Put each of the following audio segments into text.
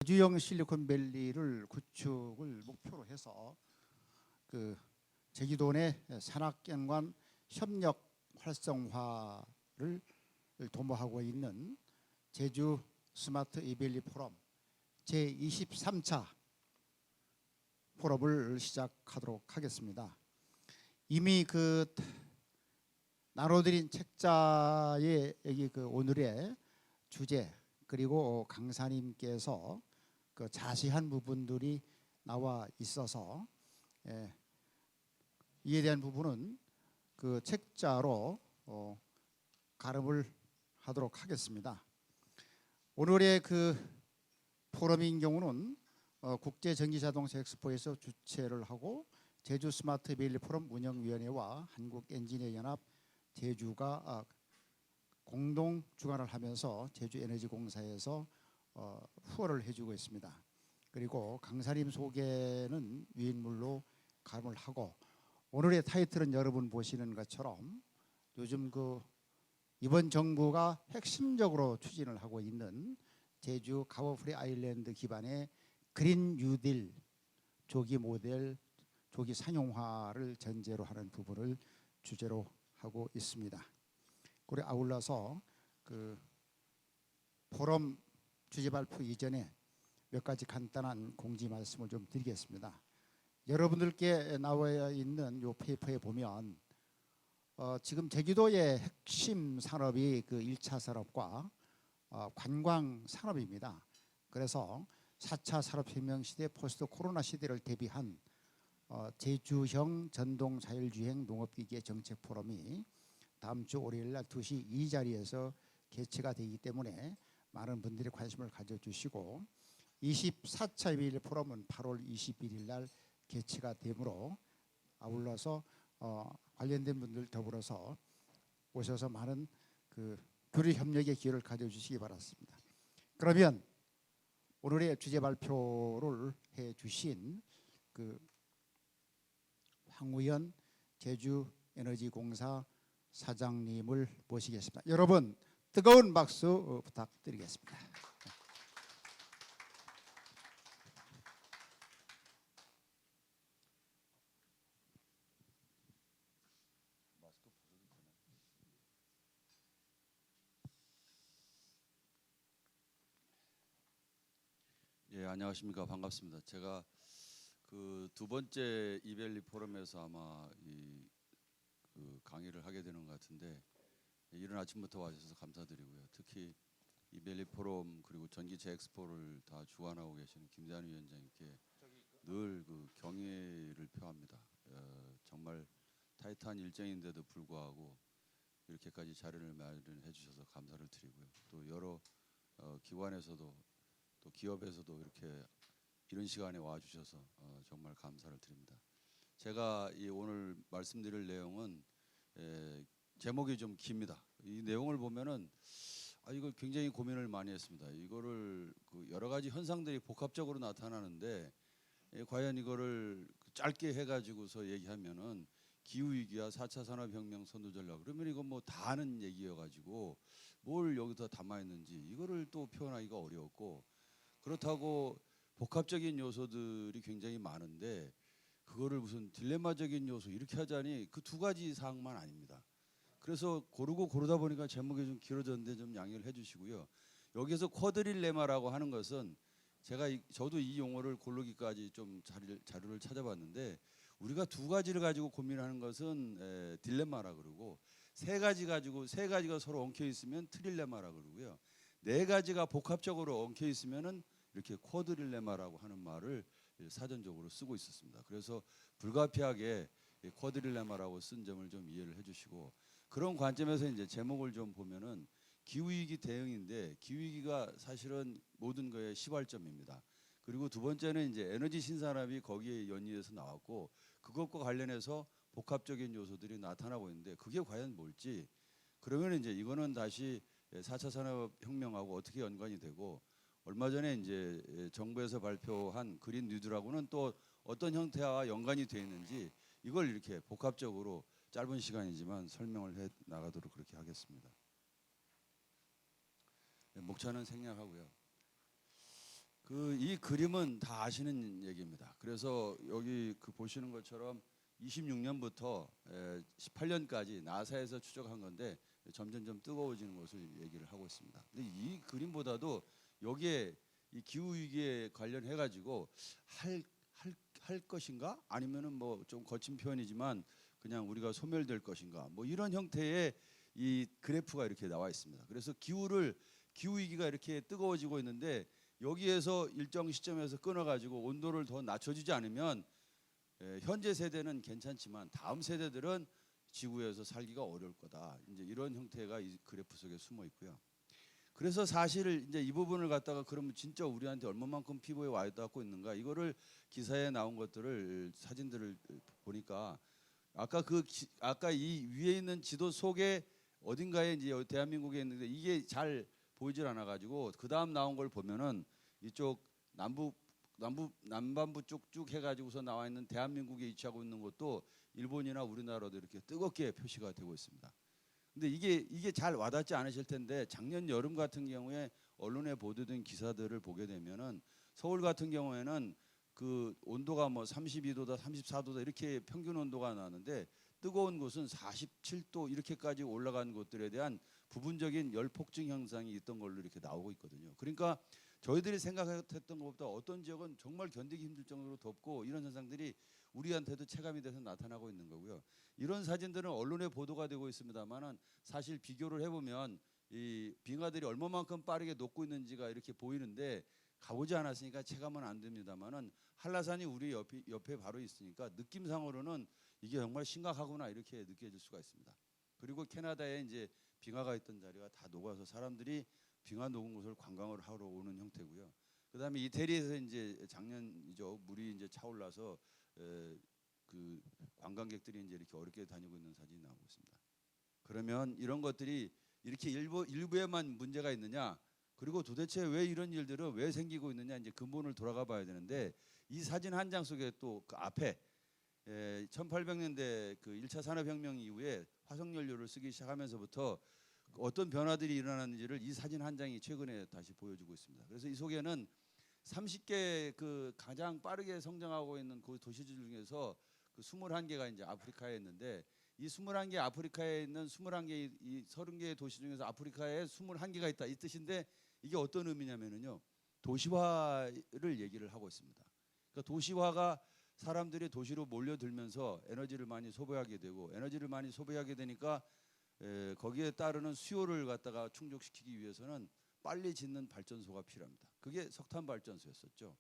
제주형 실리콘밸리를 구축을 목표로 해서 그 제주도 내 산학연관 협력 활성화를 도모하고 있는 제주 스마트 이밸리 포럼 제23차 포럼을 시작하도록 하겠습니다. 이미 나눠드린 책자의 여기 오늘의 주제 그리고 강사님께서 자세한 부분들이 나와 있어서 이에 대한 부분은 책자로 가름을 하도록 하겠습니다. 오늘의 포럼인 경우는 국제전기자동차 엑스포에서 주최를 하고 제주 스마트 이밸리 포럼 운영위원회와 한국엔지니어연합 제주가 공동 주관을 하면서 제주에너지공사에서 후원을 해주고 있습니다. 그리고 강사님 소개는 위인물로 가름을 하고 오늘의 타이틀은 여러분 보시는 것처럼 요즘 이번 정부가 핵심적으로 추진을 하고 있는 제주 가버프리 아일랜드 기반의 그린 뉴딜 조기 모델 조기 상용화를 전제로 하는 부분을 주제로 하고 있습니다. 그리고 아울러서 포럼 주제 발표 이전에 몇 가지 간단한 공지 말씀을 좀 드리겠습니다. 여러분들께 나와 있는 이 페이퍼에 보면 지금 제주도의 핵심 산업이 1차 산업과 관광 산업입니다. 그래서 4차 산업혁명 시대 포스트 코로나 시대를 대비한 제주형 전동 자율주행 농업기계 정책 포럼이 다음 주 월요일 날 2시 이 자리에서 개최가 되기 때문에 많은 분들이 관심을 가져주시고 24차 이밸리 포럼은 8월 21일 날 개최가 되므로 아울러서 관련된 분들 더불어서 오셔서 많은 교류 협력의 기회를 가져주시기 바랍니다. 그러면 오늘의 주제 발표를 해주신 황우현 제주에너지공사 사장님을 모시겠습니다. 여러분 뜨거운 박수 부탁드리겠습니다. 예, 안녕하십니까. 반갑습니다. 제가 두 번째 이밸리 포럼에서 아마 강의를 하게 되는 것 같은데 이른 아침부터 와주셔서 감사드리고요. 특히 이밸리 포럼 그리고 전기차 엑스포를 다 주관하고 계시는 김대한 위원장님께 늘 경의를 표합니다. 정말 타이트한 일정인데도 불구하고 이렇게까지 자리를 마련해 주셔서 감사를 드리고요. 또 여러 기관에서도 또 기업에서도 이렇게 이런 시간에 와주셔서 정말 감사를 드립니다. 제가 오늘 말씀드릴 내용은 제목이 좀 깁니다. 이 내용을 보면은 이걸 굉장히 고민을 많이 했습니다. 이거를 여러 가지 현상들이 복합적으로 나타나는데 과연 이거를 짧게 해가지고서 얘기하면은 기후 위기와 4차 산업혁명 선도 전략 그러면 이거 뭐 다 아는 얘기여가지고 뭘 여기서 담아 있는지 이거를 또 표현하기가 어려웠고 그렇다고 복합적인 요소들이 굉장히 많은데 그거를 무슨 딜레마적인 요소 이렇게 하자니 그 두 가지 사항만 아닙니다. 그래서 고르다 보니까 제목이 좀 길어졌는데 좀 양해를 해주시고요. 여기서 쿼드릴레마라고 하는 것은 저도 이 용어를 고르기까지 좀 자료를 찾아봤는데 우리가 두 가지를 가지고 고민하는 것은 딜레마라 그러고 세 가지가 서로 엉켜 있으면 트릴레마라 그러고요. 네 가지가 복합적으로 엉켜 있으면은 이렇게 쿼드릴레마라고 하는 말을 사전적으로 쓰고 있었습니다. 그래서 불가피하게 쿼드릴레마라고 쓴 점을 좀 이해를 해주시고 그런 관점에서 이제 제목을 좀 보면은 기후위기 대응인데 기후위기가 사실은 모든 거의 시발점입니다. 그리고 두 번째는 이제 에너지 신산업이 거기에 연이어서 나왔고 그것과 관련해서 복합적인 요소들이 나타나고 있는데 그게 과연 뭘지 그러면 이제 이거는 다시 4차 산업혁명하고 어떻게 연관이 되고 얼마 전에 이제 정부에서 발표한 그린 뉴딜하고는 또 어떤 형태와 연관이 되어 있는지 이걸 이렇게 복합적으로 짧은 시간이지만 설명을 해 나가도록 그렇게 하겠습니다. 목차는 생략하고요. 그 이 그림은 다 아시는 얘기입니다. 그래서 여기 그 보시는 것처럼 26년부터 18년까지 나사에서 추적한 건데 점점점 뜨거워지는 것을 얘기를 하고 있습니다. 근데 이 그림보다도 여기에 이 기후 위기에 관련해 가지고 할 것인가 아니면은 뭐 좀 거친 표현이지만 그냥 우리가 소멸될 것인가 뭐 이런 형태의 이 그래프가 이렇게 나와 있습니다. 그래서 기후 위기가 이렇게 뜨거워지고 있는데 여기에서 일정 시점에서 끊어가지고 온도를 더 낮춰주지 않으면 현재 세대는 괜찮지만 다음 세대들은 지구에서 살기가 어려울 거다. 이제 이런 형태가 이 그래프 속에 숨어 있고요. 그래서 사실 이제 이 부분을 갖다가 그러면 진짜 우리한테 얼마만큼 피부에 와닿고 있는가 이거를 기사에 나온 것들을 사진들을 보니까 아까 이 위에 있는 지도 속에 어딘가에 이제 대한민국에 있는데 이게 잘 보이질 않아 가지고 그 다음 나온 걸 보면은 이쪽 남반부 쪽 쭉 해가지고서 나와 있는 대한민국에 위치하고 있는 것도 일본이나 우리나라도 이렇게 뜨겁게 표시가 되고 있습니다. 근데 이게 잘 와닿지 않으실 텐데 작년 여름 같은 경우에 언론에 보도된 기사들을 보게 되면은 서울 같은 경우에는 그 온도가 뭐 32도다 34도다 이렇게 평균 온도가 나왔는데 뜨거운 곳은 47도 이렇게까지 올라간 곳들에 대한 부분적인 열 폭증 현상이 있던 걸로 이렇게 나오고 있거든요. 그러니까 저희들이 생각했던 것보다 어떤 지역은 정말 견디기 힘들 정도로 덥고 이런 현상들이 우리한테도 체감이 돼서 나타나고 있는 거고요. 이런 사진들은 언론에 보도가 되고 있습니다만은 사실 비교를 해보면 이 빙하들이 얼마만큼 빠르게 녹고 있는지가 이렇게 보이는데 가보지 않았으니까 체감은 안 됩니다만은 한라산이 우리 옆에 바로 있으니까 느낌상으로는 이게 정말 심각하구나 이렇게 느껴질 수가 있습니다. 그리고 캐나다에 이제 빙하가 있던 자리가 다 녹아서 사람들이 빙하 녹은 곳을 관광을 하러 오는 형태고요. 그다음에 이태리에서 이제 작년이죠 물이 이제 차올라서 그 관광객들이 이제 이렇게 어렵게 다니고 있는 사진이 나오고 있습니다. 그러면 이런 것들이 이렇게 일부에만 문제가 있느냐? 그리고 도대체 왜 이런 일들은 왜 생기고 있느냐? 이제 근본을 돌아가 봐야 되는데 이 사진 한 장 속에 또 그 앞에 1800년대 그 1차 산업혁명 이후에 화석연료를 쓰기 시작하면서부터 어떤 변화들이 일어났는지를 이 사진 한 장이 최근에 다시 보여주고 있습니다. 그래서 이 속에는 30개 그 가장 빠르게 성장하고 있는 그 도시들 중에서 그 21개가 이제 아프리카에 있는데 이 21개 아프리카에 있는 21개 이 30개의 도시 중에서 아프리카에 21개가 있다 이 뜻인데 이게 어떤 의미냐면은요. 도시화를 얘기를 하고 있습니다. 그러니까 도시화가 사람들이 도시로 몰려들면서 에너지를 많이 소비하게 되고 에너지를 많이 소비하게 되니까 거기에 따르는 수요를 갖다가 충족시키기 위해서는 빨리 짓는 발전소가 필요합니다. 그게 석탄 발전소였었죠.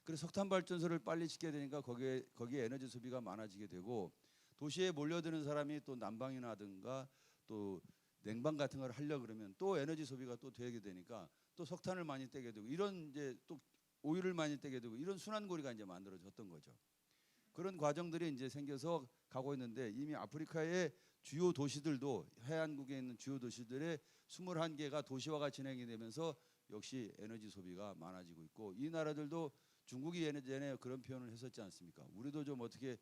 그래서 석탄 발전소를 빨리 짓게 되니까 거기에 에너지 소비가 많아지게 되고 도시에 몰려드는 사람이 또 난방이라든가 또 냉방 같은 걸 하려 그러면 또 에너지 소비가 또 되게 되니까 또 석탄을 많이 떼게 되고 이런 이제 또 오일을 많이 떼게 되고 이런 순환고리가 이제 만들어졌던 거죠. 그런 과정들이 이제 생겨서 가고 있는데 이미 아프리카의 주요 도시들도 해안국에 있는 주요 도시들의 21개가 도시화가 진행이 되면서 역시 에너지 소비가 많아지고 있고 이 나라들도 중국이 예전에 그런 표현을 했었지 않습니까? 우리도 좀 어떻게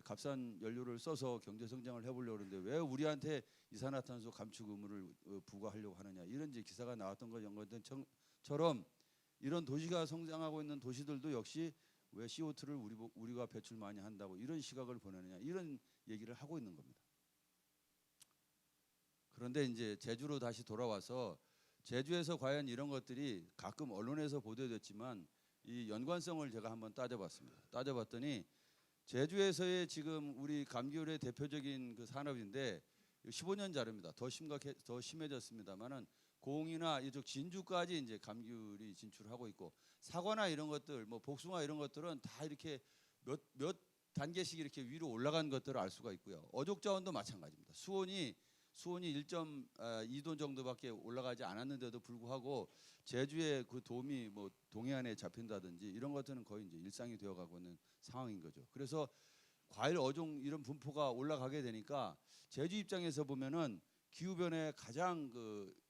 값싼 연료를 써서 경제 성장을 해보려고 하는데 왜 우리한테 이산화탄소 감축 의무를 부과하려고 하느냐 이런 이제 기사가 나왔던 것처럼 이런 도시가 성장하고 있는 도시들도 역시 왜 CO2를 우리가 배출 많이 한다고 이런 시각을 보내느냐 이런 얘기를 하고 있는 겁니다. 그런데 이제 제주로 다시 돌아와서 제주에서 과연 이런 것들이 가끔 언론에서 보도됐지만 이 연관성을 제가 한번 따져봤습니다. 따져봤더니 제주에서의 지금 우리 감귤의 대표적인 그 산업인데 15년 자료입니다. 더 심해졌습니다만은 공이나 이쪽 진주까지 이제 감귤이 진출하고 있고 사과나 이런 것들, 뭐 복숭아 이런 것들은 다 이렇게 몇 단계씩 이렇게 위로 올라간 것들을 알 수가 있고요. 어족자원도 마찬가지입니다. 수온이 1.2도 정도밖에 올라가지 않았는데도 불구하고 제주의 그 돔이 뭐 동해안에 잡힌다든지 이런 것들은 거의 이제 일상이 되어가고 있는 상황인 거죠. 그래서 과일 어종 이런 분포가 올라가게 되니까 제주 입장에서 보면은 기후 변화의 가장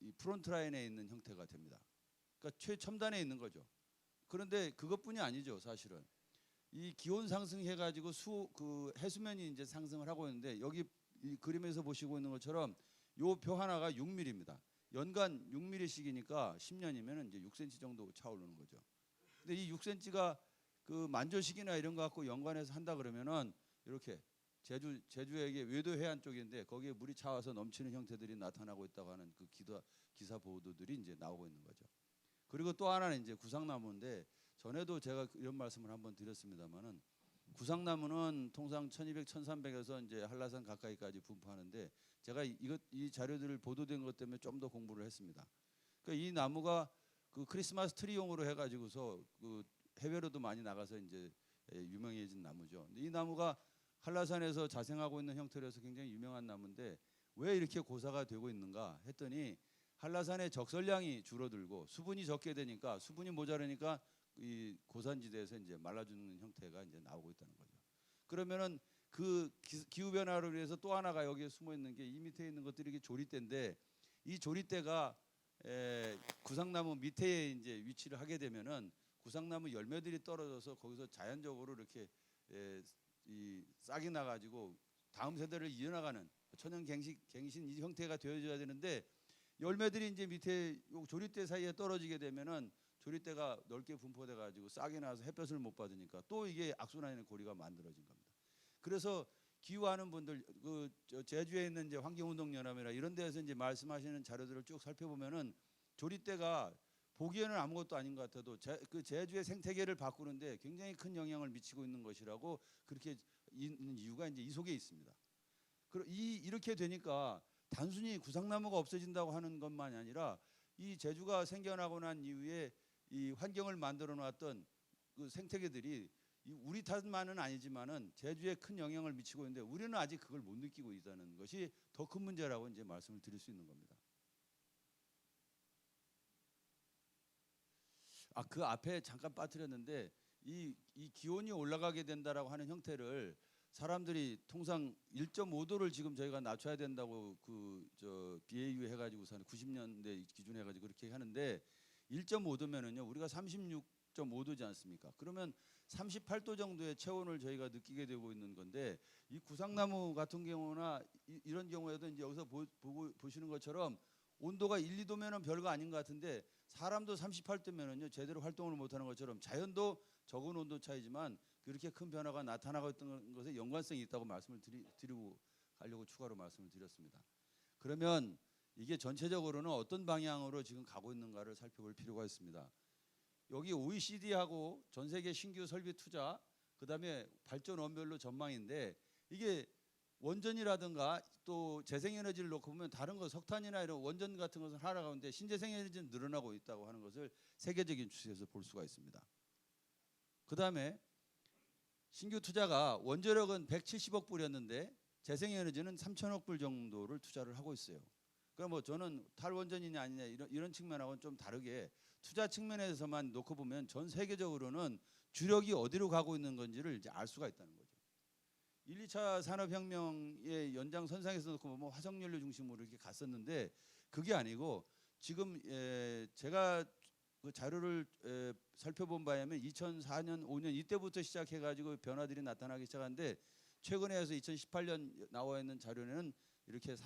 이 프론트 라인에 있는 형태가 됩니다. 그러니까 최첨단에 있는 거죠. 그런데 그것뿐이 아니죠, 사실은. 이 기온 상승해 가지고 그 해수면이 이제 상승을 하고 있는데 여기 이 그림에서 보시고 있는 것처럼 요 표 하나가 6mm입니다. 연간 6mm씩이니까 10년이면 이제 6cm 정도 차오르는 거죠. 근데 이 6cm가 그 만조식이나 이런 거 갖고 연관해서 한다 그러면은 이렇게 제주에게 외도 해안 쪽인데 거기에 물이 차와서 넘치는 형태들이 나타나고 있다고 하는 그 기사 보도들이 이제 나오고 있는 거죠. 그리고 또 하나는 이제 구상나무인데 전에도 제가 이런 말씀을 한번 드렸습니다만은 구상나무는 통상 1200, 1300에서 이제 한라산 가까이까지 분포하는데 제가 이 자료들을 보도된 것 때문에 좀 더 공부를 했습니다. 그러니까 이 나무가 그 크리스마스 트리용으로 해가지고서 그 해외로도 많이 나가서 이제 유명해진 나무죠. 근데 이 나무가 한라산에서 자생하고 있는 형태로서 굉장히 유명한 나무인데 왜 이렇게 고사가 되고 있는가 했더니 한라산의 적설량이 줄어들고 수분이 적게 되니까 수분이 모자라니까 이 고산지대에서 이제 말라주는 형태가 이제 나오고 있다는 거죠. 그러면은 그 기후 변화로 인해서 또 하나가 여기에 숨어 있는 게 이 밑에 있는 것들이 이게 조리대인데 이 조리대가 구상나무 밑에 이제 위치를 하게 되면은 구상나무 열매들이 떨어져서 거기서 자연적으로 이렇게 이 싹이 나가지고 다음 세대를 이어나가는 천연갱신 이 형태가 되어져야 되는데 열매들이 이제 밑에 요 조리대 사이에 떨어지게 되면은 조리대가 넓게 분포돼 가지고 싹이 나서 햇볕을 못 받으니까 또 이게 악순환의 고리가 만들어진 겁니다. 그래서 기후하는 분들 제주에 있는 이제 환경운동연합이나 이런 데서 이제 말씀하시는 자료들을 쭉 살펴보면은 조리대가 보기에는 아무것도 아닌 것 같아도 그 제주의 생태계를 바꾸는데 굉장히 큰 영향을 미치고 있는 것이라고 그렇게 있는 이유가 이제 이 속에 있습니다. 이렇게 되니까 단순히 구상나무가 없어진다고 하는 것만이 아니라 이 제주가 생겨나고 난 이후에 이 환경을 만들어 놨던 그 생태계들이 우리 탓만은 아니지만은 제주에 큰 영향을 미치고 있는데 우리는 아직 그걸 못 느끼고 있다는 것이 더 큰 문제라고 이제 말씀을 드릴 수 있는 겁니다. 그 앞에 잠깐 빠뜨렸는데 이 기온이 올라가게 된다라고 하는 형태를 사람들이 통상 1.5도를 지금 저희가 낮춰야 된다고 BAU 해가지고서 90년대 기준 해가지고 그렇게 하는데 1.5도면은요 우리가 36.5도지 않습니까? 그러면 38도 정도의 체온을 저희가 느끼게 되고 있는 건데 이 구상나무 같은 경우나 이런 경우에도 이제 여기서 보시는 것처럼 온도가 1, 2도면은 별거 아닌 것 같은데 사람도 38도면은요 제대로 활동을 못하는 것처럼 자연도 적은 온도 차이지만 그렇게 큰 변화가 나타나고 있던 것에 연관성이 있다고 말씀을 드리고 가려고 추가로 말씀을 드렸습니다. 그러면 이게 전체적으로는 어떤 방향으로 지금 가고 있는가를 살펴볼 필요가 있습니다. 여기 OECD하고 전 세계 신규 설비 투자, 그다음에 발전원별로 전망인데 이게 원전이라든가 또 재생에너지를 놓고 보면 다른 거 석탄이나 이런 원전 같은 것은 하락하는데 신재생에너지는 늘어나고 있다고 하는 것을 세계적인 추세에서 볼 수가 있습니다. 그다음에 신규 투자가 원자력은 170억 불이었는데 재생에너지는 3천억 불 정도를 투자를 하고 있어요. 그러니까 뭐 저는 탈원전이냐 아니냐 이런 측면하고는 좀 다르게 투자 측면에서만 놓고 보면 전 세계적으로는 주력이 어디로 가고 있는 건지를 이제 알 수가 있다는 거죠. 1, 2차 산업혁명의 연장선상에서 놓고 보면 화석연료 중심으로 이렇게 갔었는데 그게 아니고 지금 제가 그 자료를 살펴본 바에 의하면 2004년, 5년 이때부터 시작해가지고 변화들이 나타나기 시작한데 최근에 해서 2018년 나와 있는 자료는 이렇게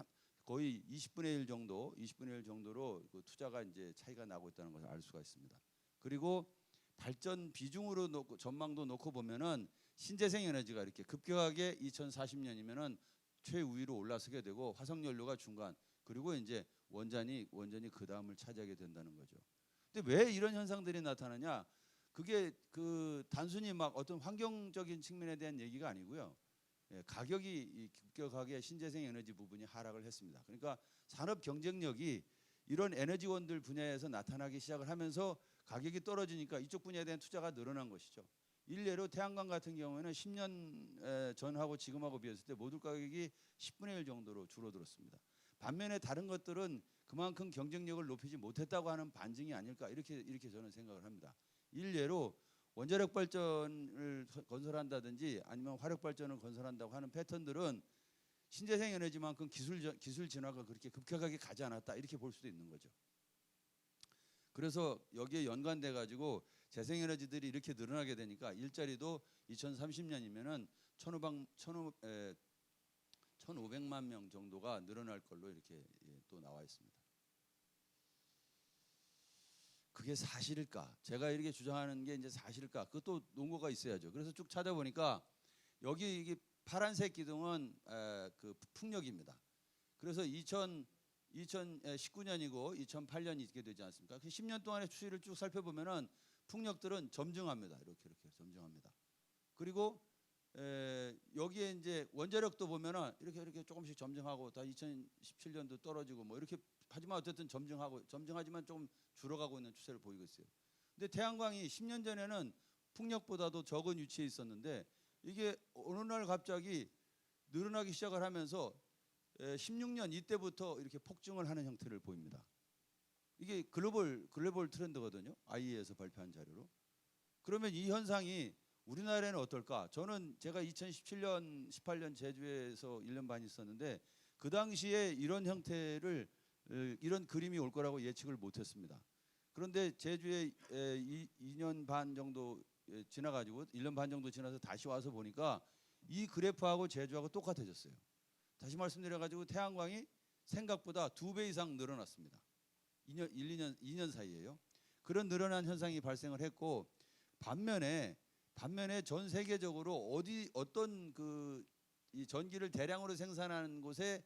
거의 20분의 1 정도, 20분의 1 정도로 그 투자가 이제 차이가 나고 있다는 것을 알 수가 있습니다. 그리고 발전 비중으로 놓고 전망도 놓고 보면은 신재생 에너지가 이렇게 급격하게 2040년이면은 최우위로 올라서게 되고 화석연료가 중간 그리고 이제 원전이 그 다음을 차지하게 된다는 거죠. 근데 왜 이런 현상들이 나타나냐? 그게 그 단순히 막 어떤 환경적인 측면에 대한 얘기가 아니고요. 가격이 급격하게 신재생 에너지 부분이 하락을 했습니다. 그러니까 산업 경쟁력이 이런 에너지원들 분야에서 나타나기 시작을 하면서 가격이 떨어지니까 이쪽 분야에 대한 투자가 늘어난 것이죠. 일례로 태양광 같은 경우에는 10년 전하고 지금하고 비했을 때 모듈 가격이 10분의 1 정도로 줄어들었습니다. 반면에 다른 것들은 그만큼 경쟁력을 높이지 못했다고 하는 반증이 아닐까 이렇게 저는 생각을 합니다. 일례로 원자력 발전을 건설한다든지 아니면 화력 발전을 건설한다고 하는 패턴들은 신재생 에너지만큼 기술 진화가 그렇게 급격하게 가지 않았다 이렇게 볼 수도 있는 거죠. 그래서 여기에 연관돼 가지고 재생에너지들이 이렇게 늘어나게 되니까 일자리도 2030년이면은 1,500만 명 정도가 늘어날 걸로 이렇게 또 나와 있습니다. 그게 사실일까? 제가 이렇게 주장하는 게 이제 사실일까? 그것도 논거가 있어야죠. 그래서 쭉 찾아보니까 여기 이게 파란색 기둥은 그 풍력입니다. 그래서 2019년이고 2008년이 있게 되지 않습니까? 그 10년 동안의 추이를 쭉 살펴보면은 풍력들은 점증합니다. 이렇게 점증합니다. 그리고 여기에 이제 원자력도 보면은 이렇게 조금씩 점증하고 다 2017년도 떨어지고 뭐 이렇게 하지만 어쨌든 점증하지만 조금 줄어가고 있는 추세를 보이고 있어요. 근데 태양광이 10년 전에는 풍력보다도 적은 위치에 있었는데 이게 어느 날 갑자기 늘어나기 시작을 하면서 16년 이때부터 이렇게 폭증을 하는 형태를 보입니다. 이게 글로벌 트렌드거든요. IEA에서 발표한 자료로. 그러면 이 현상이 우리나라에는 어떨까? 저는 제가 2017년, 18년 제주에서 1년 반 있었는데 그 당시에 이런 형태를 이런 그림이 올 거라고 예측을 못했습니다. 그런데 제주에 2년 반 정도 지나가지고 1년 반 정도 지나서 다시 와서 보니까 이 그래프하고 제주하고 똑같아졌어요. 다시 말씀드려가지고 태양광이 생각보다 2배 이상 늘어났습니다. 2년 사이에요. 그런 늘어난 현상이 발생을 했고 반면에 전 세계적으로 어떤 이 전기를 대량으로 생산하는 곳에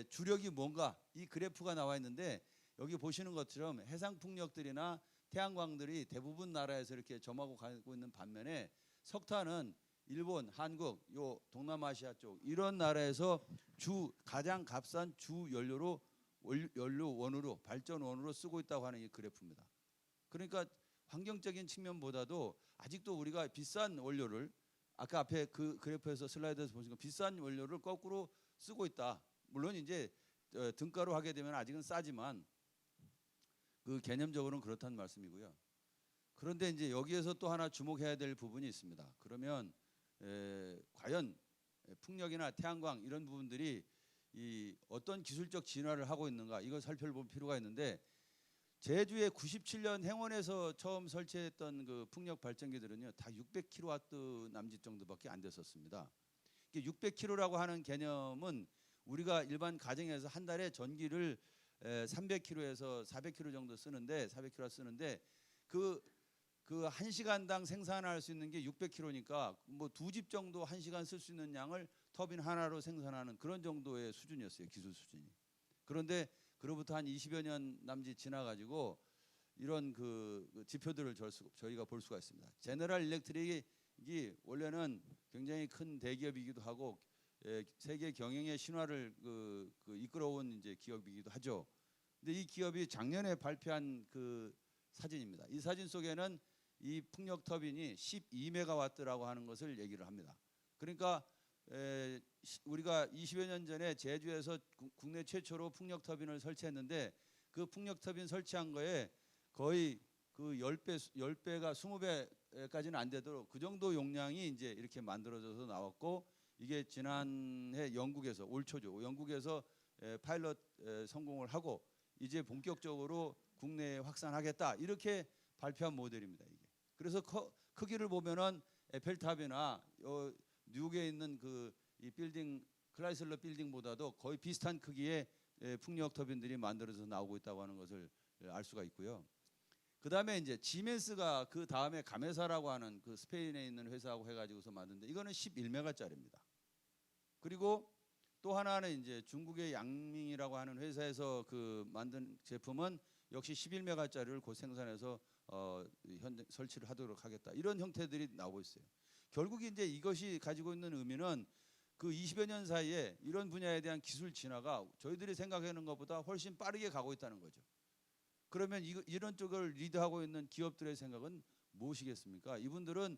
주력이 뭔가 이 그래프가 나와 있는데 여기 보시는 것처럼 해상 풍력들이나 태양광들이 대부분 나라에서 이렇게 점하고 가고 있는 반면에 석탄은 일본, 한국, 요 동남아시아 쪽 이런 나라에서 가장 값싼 주 연료원으로 발전원으로 쓰고 있다고 하는 이 그래프입니다. 그러니까 환경적인 측면보다도 아직도 우리가 비싼 원료를 아까 앞에 그 그래프에서 슬라이드에서 보시면 비싼 원료를 거꾸로 쓰고 있다. 물론 이제 등가로 하게 되면 아직은 싸지만 그 개념적으로는 그렇다는 말씀이고요. 그런데 이제 여기에서 또 하나 주목해야 될 부분이 있습니다. 그러면 과연 풍력이나 태양광 이런 부분들이 이 어떤 기술적 진화를 하고 있는가 이걸 살펴볼 필요가 있는데 제주의 97년 행원에서 처음 설치했던 그 풍력 발전기들은요 다 600kW 남짓 정도밖에 안 됐었습니다. 600kW라고 하는 개념은 우리가 일반 가정에서 한 달에 전기를 300kW에서 400kW 정도 쓰는데 400kW 쓰는데 그 1시간당 생산할 수 있는 게 600kW니까 뭐 2집 정도 1시간 쓸 수 있는 양을 터빈 하나로 생산하는 그런 정도의 수준이었어요. 기술 수준이. 그런데 그로부터 한 20여 년 남짓 지나가지고 이런 그 지표들을 저희가 볼 수가 있습니다. 제너럴 일렉트릭이 원래는 굉장히 큰 대기업이기도 하고 세계 경영의 신화를 이끌어온 이제 기업이기도 하죠. 근데 이 기업이 작년에 발표한 그 사진입니다. 이 사진 속에는 이 풍력 터빈이 12메가와트라고 하는 것을 얘기를 합니다. 그러니까 우리가 20여 년 전에 제주에서 국내 최초로 풍력 터빈을 설치했는데 그 풍력 터빈 설치한 거에 거의 그 10배가 20배까지는 안 되도록 그 정도 용량이 이제 이렇게 만들어져서 나왔고 이게 지난해 영국에서 올 초죠. 영국에서 파일럿 성공을 하고 이제 본격적으로 국내에 확산하겠다 이렇게 발표한 모델입니다. 이게. 그래서 크기를 보면은 에펠탑이나 뉴욕에 있는 이 빌딩 클라이슬러 빌딩보다도 거의 비슷한 크기의 풍력 터빈들이 만들어져서 나오고 있다고 하는 것을 알 수가 있고요. 그다음에 이제 지멘스가 그 다음에 가메사라고 하는 그 스페인에 있는 회사하고 해가지고서 만든데 이거는 11메가짜리입니다. 그리고 또 하나는 이제 중국의 양밍이라고 하는 회사에서 그 만든 제품은 역시 11메가짜리를 곧 생산해서 현재 설치를 하도록 하겠다. 이런 형태들이 나오고 있어요. 결국 이제 이것이 가지고 있는 의미는 그 20여 년 사이에 이런 분야에 대한 기술 진화가 저희들이 생각하는 것보다 훨씬 빠르게 가고 있다는 거죠. 그러면 이런 쪽을 리드하고 있는 기업들의 생각은 무엇이겠습니까? 이분들은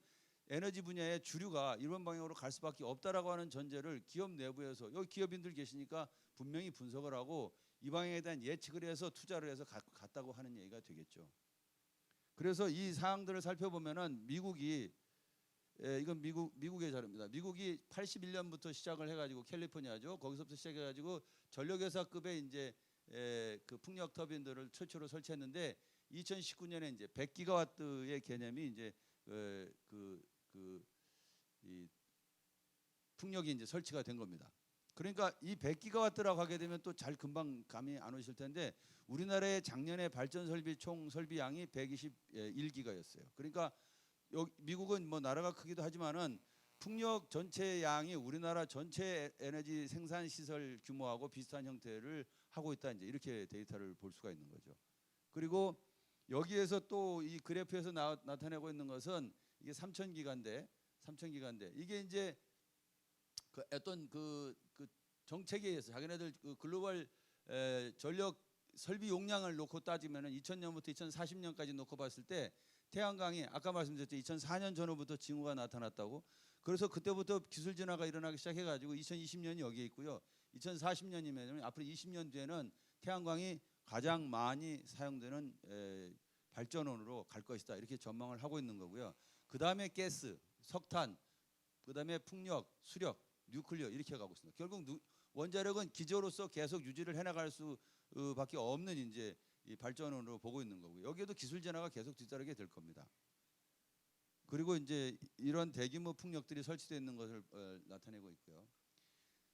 에너지 분야의 주류가 이런 방향으로 갈 수밖에 없다라고 하는 전제를 기업 내부에서 여기 기업인들 계시니까 분명히 분석을 하고 이 방향에 대한 예측을 해서 투자를 해서 갔다고 하는 얘기가 되겠죠. 그래서 이 사항들을 살펴보면은 미국이 이건 미국의 자료입니다. 미국이 81년부터 시작을 해가지고 캘리포니아죠. 거기서부터 시작해가지고 전력회사급의 이제 그 풍력 터빈들을 최초로 설치했는데 2019년에 이제 100기가와트의 개념이 이제 이 풍력이 이제 설치가 된 겁니다. 그러니까 이 100기가와트라고 하게 되면 또 잘 금방 감이 안 오실 텐데 우리나라의 작년에 발전 설비 총 설비량이 121기가였어요. 그러니까 미국은 뭐 나라가 크기도 하지만은 풍력 전체 양이 우리나라 전체 에너지 생산 시설 규모하고 비슷한 형태를 하고 있다, 이제 이렇게 데이터를 볼 수가 있는 거죠. 그리고 여기에서 또 이 그래프에서 나타내고 있는 것은 이게 3,000기가인데 이게 이제 그 어떤 그 정책에 의해서 자기네들 그 글로벌 전력 설비 용량을 놓고 따지면은 2000년부터 2040년까지 놓고 봤을 때 태양광이 아까 말씀드렸죠, 2004년 전후부터 징후가 나타났다고. 그래서 그때부터 기술 진화가 일어나기 시작해가지고 2020년이 여기에 있고요. 2040년이면 앞으로 20년 뒤에는 태양광이 가장 많이 사용되는 발전원으로 갈 것이다, 이렇게 전망을 하고 있는 거고요. 그 다음에 가스, 석탄, 그 다음에 풍력, 수력, 뉴클리어 이렇게 가고 있습니다. 결국 원자력은 기저로서 계속 유지를 해나갈 수밖에 없는 이제 이 발전원으로 보고 있는 거고요. 여기에도 기술 진화가 계속 뒤따르게 될 겁니다. 그리고 이제 이런 대규모 풍력들이 설치되어 있는 것을 나타내고 있고요.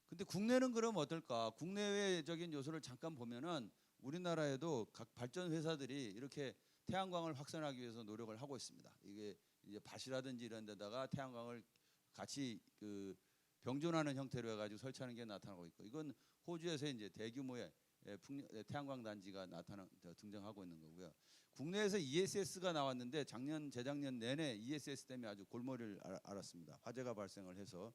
근데 국내는 그럼 어떨까? 국내외적인 요소를 잠깐 보면은 우리나라에도 각 발전 회사들이 이렇게 태양광을 확산하기 위해서 노력을 하고 있습니다. 이게 이제 밭이라든지 이런 데다가 태양광을 같이 그 병존하는 형태로 해가지고 설치하는 게 나타나고 있고, 이건 호주에서 이제 대규모의 태양광 단지가 등장하고 있는 거고요. 국내에서 ESS가 나왔는데 재작년 내내 ESS 때문에 아주 골머리를 앓았습니다. 화재가 발생을 해서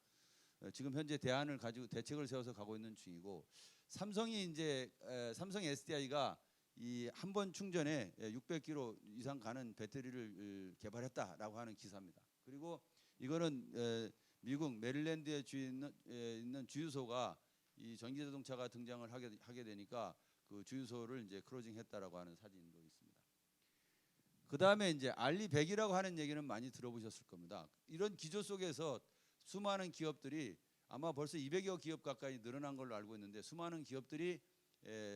지금 현재 대안을 가지고 대책을 세워서 가고 있는 중이고, 삼성이 이제 삼성 SDI가 이 한 번 충전에 600km 이상 가는 배터리를 개발했다라고 하는 기사입니다. 그리고 이거는 미국 메릴랜드에 있는 주유소가 이 전기 자동차가 등장을 하게 되니까 그 주유소를 이제 크로징했다라고 하는 사진도 있습니다. 그 다음에 이제 알리100이라고 하는 얘기는 많이 들어보셨을 겁니다. 이런 기조 속에서 수많은 기업들이 아마 벌써 200여 기업 가까이 늘어난 걸로 알고 있는데, 수많은 기업들이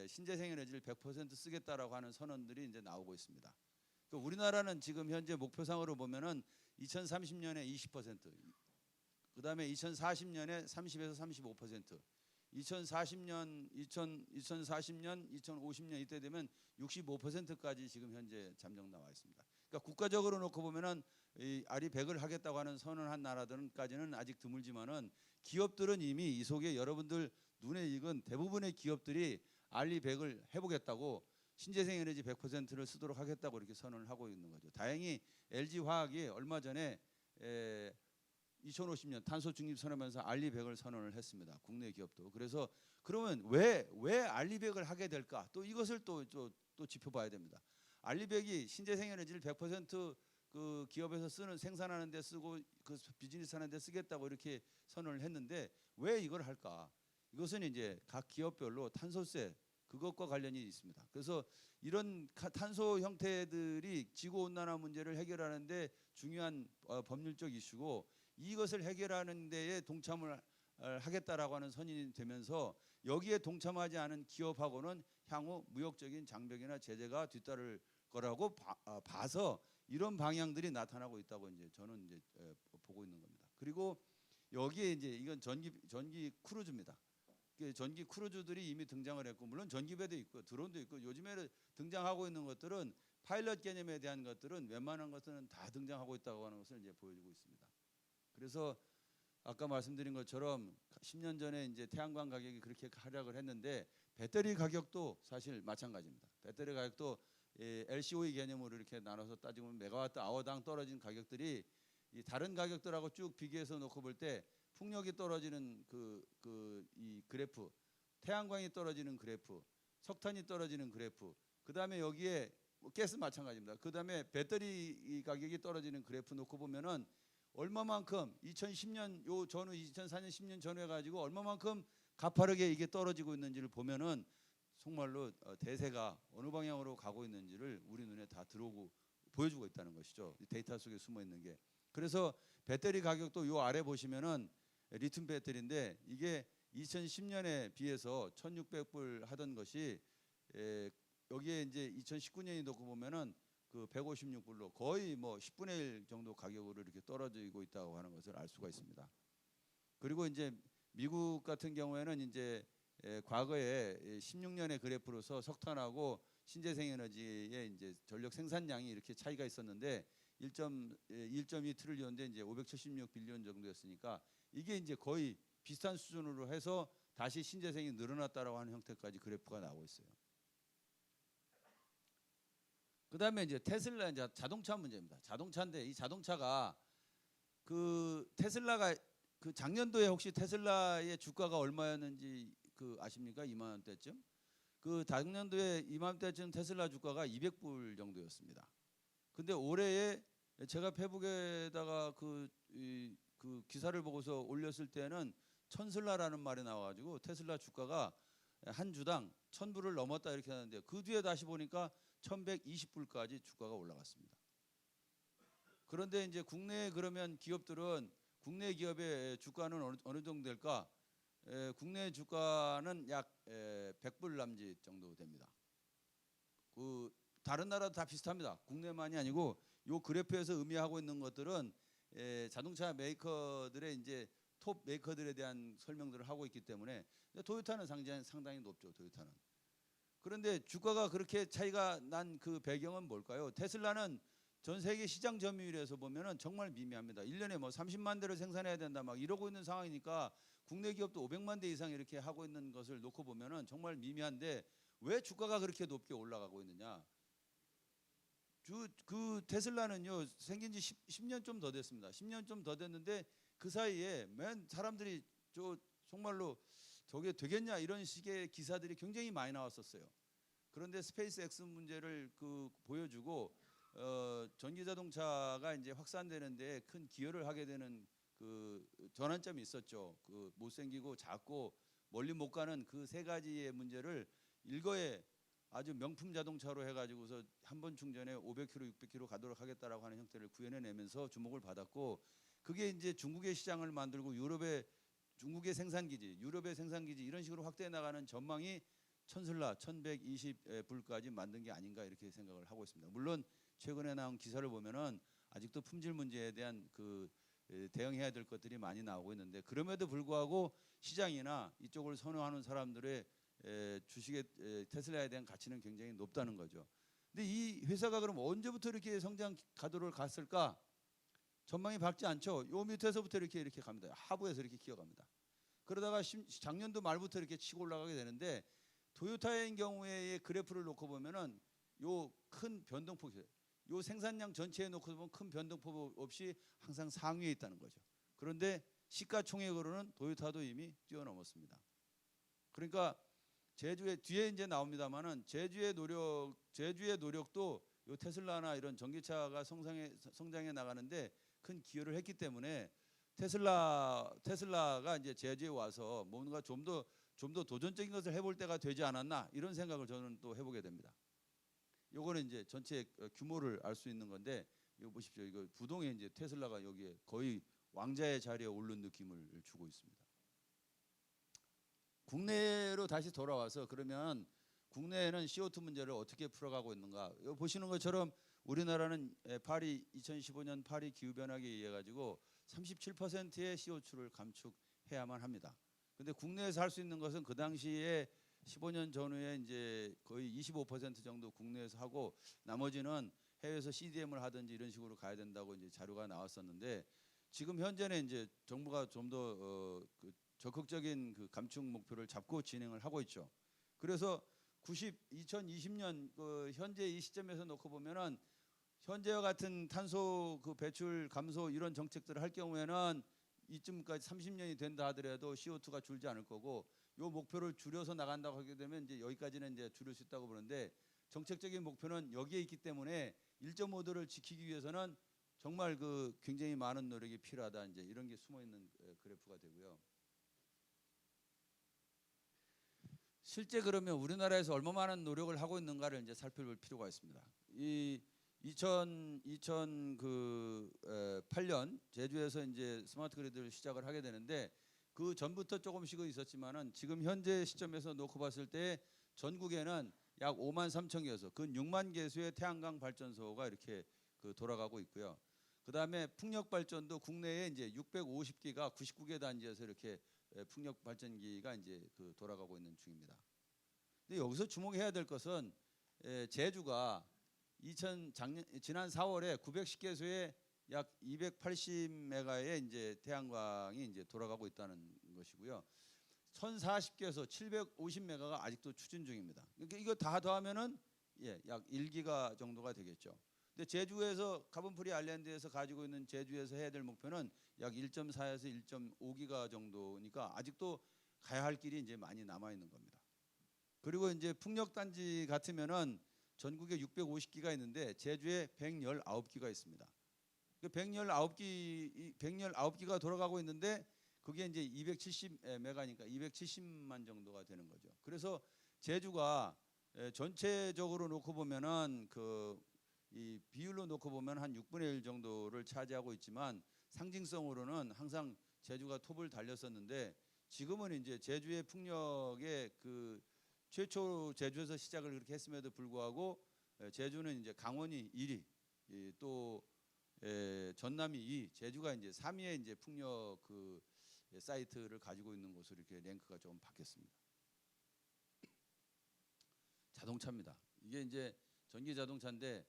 신재생 에너지를 100% 쓰겠다라고 하는 선언들이 이제 나오고 있습니다. 그러니까 우리나라는 지금 현재 목표상으로 보면은 2030년에 20%, 그 다음에 2040년에 30에서 35%, 2040년, 2050년 이때 되면 65%까지 지금 현재 잠정 나와 있습니다. 그러니까 국가적으로 놓고 보면은 이 RE100을 하겠다고 하는 선언한 나라들까지는 아직 드물지만은 기업들은 이미 이 속에 여러분들 눈에 익은 대부분의 기업들이 RE100을 해보겠다고 신재생 에너지 100%를 쓰도록 하겠다고 이렇게 선언을 하고 있는 거죠. 다행히 LG화학이 얼마 전에 2050년 탄소 중립 선언하면서 알리100을 선언을 했습니다. 국내 기업도. 그래서 그러면 왜 알리100을 하게 될까? 또 이것을 또 짚어봐야 됩니다. 알리100이 신재생 에너지를 100% 기업에서 생산하는 데 쓰고 그 비즈니스 하는 데 쓰겠다고 이렇게 선언을 했는데 왜 이걸 할까? 이것은 이제 각 기업별로 탄소세 그것과 관련이 있습니다. 그래서 이런 탄소 형태들이 지구 온난화 문제를 해결하는데 중요한 법률적 이슈고, 이것을 해결하는 데에 동참을 하겠다라고 하는 선언이 되면서 여기에 동참하지 않은 기업하고는 향후 무역적인 장벽이나 제재가 뒤따를 거라고 봐서 이런 방향들이 나타나고 있다고 이제 저는 이제 보고 있는 겁니다. 그리고 여기에 이제 이건 전기 크루즈입니다. 전기 크루즈들이 이미 등장을 했고, 물론 전기배도 있고 드론도 있고 요즘에 등장하고 있는 것들은 파일럿 개념에 대한 것들은 웬만한 것들은 다 등장하고 있다고 하는 것을 이제 보여주고 있습니다. 그래서 아까 말씀드린 것처럼 10년 전에 이제 태양광 가격이 그렇게 하락을 했는데 배터리 가격도 사실 마찬가지입니다. 배터리 가격도 LCOE 개념으로 이렇게 나눠서 따지면 메가와트 아워당 떨어진 가격들이 이 다른 가격들하고 쭉 비교해서 놓고 볼 때 풍력이 떨어지는 이 그래프, 태양광이 떨어지는 그래프, 석탄이 떨어지는 그래프, 그 다음에 여기에 가스 마찬가지입니다. 그 다음에 배터리 가격이 떨어지는 그래프 놓고 보면은 얼마만큼 2010년 요 전후 2004년 10년 전후에 가지고 얼마만큼 가파르게 이게 떨어지고 있는지를 보면은 정말로 대세가 어느 방향으로 가고 있는지를 우리 눈에 다 들어오고 보여주고 있다는 것이죠. 이 데이터 속에 숨어 있는 게. 그래서 배터리 가격도 요 아래 보시면은 리튬 배터리인데 이게 2010년에 비해서 1,600불 하던 것이 여기에 이제 2019년이 놓고 보면은 그 156불로 거의 뭐 10분의 1 정도 가격으로 이렇게 떨어지고 있다고 하는 것을 알 수가 있습니다. 그리고 이제 미국 같은 경우에는 이제 과거에 16년의 그래프로서 석탄하고 신재생에너지의 이제 전력 생산량이 이렇게 차이가 있었는데 1.2 트릴리언인데 이제 576 빌리언 정도였으니까 이게 이제 거의 비슷한 수준으로 해서 다시 신재생이 늘어났다라고 하는 형태까지 그래프가 나오고 있어요. 그다음에 이제 테슬라 이제 자동차 문제입니다. 자동차인데 이 자동차가 그 테슬라가 그 작년도에 혹시 테슬라의 주가가 얼마였는지 그 아십니까? 2만 원대쯤. 그 작년도에 이맘때쯤 테슬라 주가가 200불 정도였습니다. 근데 올해에 제가 페북에다가 그 기사를 보고서 올렸을 때는 천슬라라는 말이 나와가지고 테슬라 주가가 한 주당 1,000불을 넘었다 이렇게 하는데 그 뒤에 다시 보니까 1,120불까지 주가가 올라갔습니다. 그런데 이제 국내 그러면 기업들은 국내 기업의 주가는 어느 정도 될까? 국내 주가는 약 100불 남짓 정도 됩니다. 그 다른 나라도 다 비슷합니다. 국내만이 아니고 요 그래프에서 의미하고 있는 것들은 자동차 메이커들의 이제 톱 메이커들에 대한 설명들을 하고 있기 때문에 도요타는 상당히 높죠. 도요타는. 그런데 주가가 그렇게 차이가 난 그 배경은 뭘까요? 테슬라는 전 세계 시장 점유율에서 보면은 정말 미미합니다. 1년에 뭐 30만 대를 생산해야 된다 막 이러고 있는 상황이니까 국내 기업도 500만 대 이상 이렇게 하고 있는 것을 놓고 보면은 정말 미미한데 왜 주가가 그렇게 높게 올라가고 있느냐? 그 테슬라는요 생긴 지 10년 좀 더 됐습니다. 10년 좀 더 됐는데 그 사이에 맨 사람들이 정말로 저게 되겠냐 이런 식의 기사들이 굉장히 많이 나왔었어요. 그런데 스페이스 X 문제를 보여주고 전기 자동차가 이제 확산되는데 큰 기여를 하게 되는 그 전환점이 있었죠. 그 못생기고 작고 멀리 못 가는 그 세 가지의 문제를 일거에 아주 명품 자동차로 해가지고서 한 번 충전에 500km, 600km 가도록 하겠다라고 하는 형태를 구현해내면서 주목을 받았고 그게 이제 중국의 시장을 만들고 중국의 생산기지, 유럽의 생산기지 이런 식으로 확대해 나가는 전망이 천슬라 1,120불까지 만든 게 아닌가 이렇게 생각을 하고 있습니다. 물론 최근에 나온 기사를 보면은 아직도 품질 문제에 대한 대응해야 될 것들이 많이 나오고 있는데 그럼에도 불구하고 시장이나 이쪽을 선호하는 사람들의 주식의 테슬라에 대한 가치는 굉장히 높다는 거죠. 근데 이 회사가 그럼 언제부터 이렇게 성장 가도를 갔을까? 전망이 밝지 않죠. 요 밑에서부터 이렇게 갑니다. 하부에서 이렇게 기어갑니다. 그러다가 작년도 말부터 이렇게 치고 올라가게 되는데 도요타의 경우에의 그래프를 놓고 보면은 요 큰 변동폭이 요 생산량 전체에 놓고 보면 큰 변동폭 없이 항상 상위에 있다는 거죠. 그런데 시가총액으로는 도요타도 이미 뛰어넘었습니다. 그러니까 제주의 뒤에 이제 나옵니다만은 제주의 노력도 요 테슬라나 이런 전기차가 성장해 나가는데 큰 기여를 했기 때문에 테슬라가 이제 제주에 와서 뭔가 좀 더 도전적인 것을 해볼 때가 되지 않았나 이런 생각을 저는 또 해보게 됩니다. 요거는 이제 전체 규모를 알 수 있는 건데 이거 보십시오. 이거 부동에 이제 테슬라가 여기에 거의 왕자의 자리에 오른 느낌을 주고 있습니다. 국내로 다시 돌아와서 그러면 국내에는 CO2 문제를 어떻게 풀어가고 있는가? 여기 보시는 것처럼 우리나라는 2015년 파리 기후변화에 의해 가지고 37%의 CO2를 감축해야만 합니다. 근데 국내에서 할 수 있는 것은 그 당시에 15년 전후에 이제 거의 25% 정도 국내에서 하고 나머지는 해외에서 CDM을 하든지 이런 식으로 가야 된다고 이제 자료가 나왔었는데 지금 현재는 이제 정부가 좀 더 적극적인 그 감축 목표를 잡고 진행을 하고 있죠. 그래서 2020년 현재 이 시점에서 놓고 보면은 현재와 같은 탄소 배출 감소 이런 정책들을 할 경우에는 이쯤까지 30년이 된다 하더라도 CO2가 줄지 않을 거고 요 목표를 줄여서 나간다고 하게 되면 이제 여기까지는 이제 줄일 수 있다고 보는데 정책적인 목표는 여기에 있기 때문에 1.5도를 지키기 위해서는 정말 굉장히 많은 노력이 필요하다 이제 이런 게 숨어 있는 그래프가 되고요. 실제 그러면 우리나라에서 얼마 많은 노력을 하고 있는가를 이제 살펴볼 필요가 있습니다. 이 2008년 제주에서 이제 스마트 그리드를 시작을 하게 되는데 그 전부터 조금씩은 있었지만은 지금 현재 시점에서 놓고 봤을 때 전국에는 약 5만 3천 개에서 근 6만 개수의 태양광 발전소가 이렇게 돌아가고 있고요. 그다음에 풍력 발전도 국내에 이제 650기가 99개 단지에서 이렇게 풍력 발전기가 이제 그 돌아가고 있는 중입니다. 근데 여기서 주목해야 될 것은 제주가 지난 4월에 910개소에 약 280메가의 이제 태양광이 이제 돌아가고 있다는 것이고요. 1040개소 750메가가 아직도 추진 중입니다. 그러니까 이거 다 더하면은 약 1기가 정도가 되겠죠. 근데 제주에서 카본프리 아일랜드에서 가지고 있는 제주에서 해야 될 목표는 약 1.4에서 1.5기가 정도니까 아직도 가야 할 길이 이제 많이 남아 있는 겁니다. 그리고 이제 풍력 단지 같으면은 전국에 650기가 있는데 제주에 119기가 있습니다. 그 119기가 돌아가고 있는데 그게 이제 270메가니까 270만 정도가 되는 거죠. 그래서 제주가 전체적으로 놓고 보면은 이 비율로 놓고 보면 한 6분의 1 정도를 차지하고 있지만 상징성으로는 항상 제주가 톱을 달렸었는데 지금은 이제 제주의 풍력의 그 최초 제주에서 시작을 그렇게 했음에도 불구하고 제주는 이제 강원이 1위, 또 전남이 2위, 제주가 이제 3위의 이제 풍력 그 사이트를 가지고 있는 곳으로 이렇게 랭크가 좀 바뀌었습니다. 자동차입니다. 이게 이제 전기 자동차인데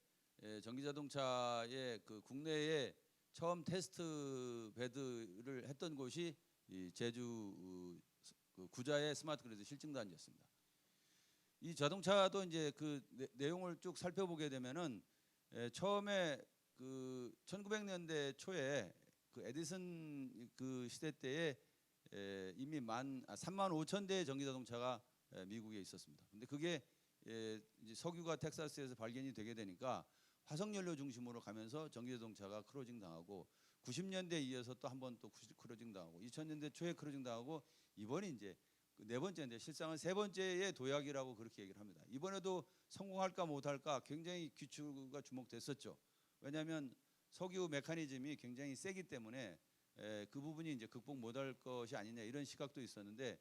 전기 자동차의 그 국내에 처음 테스트 베드를 했던 곳이 이 제주 그 구자의 스마트 그리드 실증 단지였습니다. 이 자동차도 이제 그 내용을 쭉 살펴보게 되면은 처음에 그 1900년대 초에 그 에디슨 그 시대 때에 이미 3만 5천 대의 전기 자동차가 미국에 있었습니다. 근데 그게 이제 석유가 텍사스에서 발견이 되게 되니까 화석 연료 중심으로 가면서 전기 자동차가 크로징 당하고 90년대에 이어서 또 한 번 또 크로징 당하고 2000년대 초에 크로징 당하고 이번이 이제 네 번째인데 실상은 세 번째의 도약이라고 그렇게 얘기를 합니다. 이번에도 성공할까 못할까 굉장히 귀추가 주목됐었죠. 왜냐하면 석유 메커니즘이 굉장히 세기 때문에 그 부분이 이제 극복 못할 것이 아니냐 이런 시각도 있었는데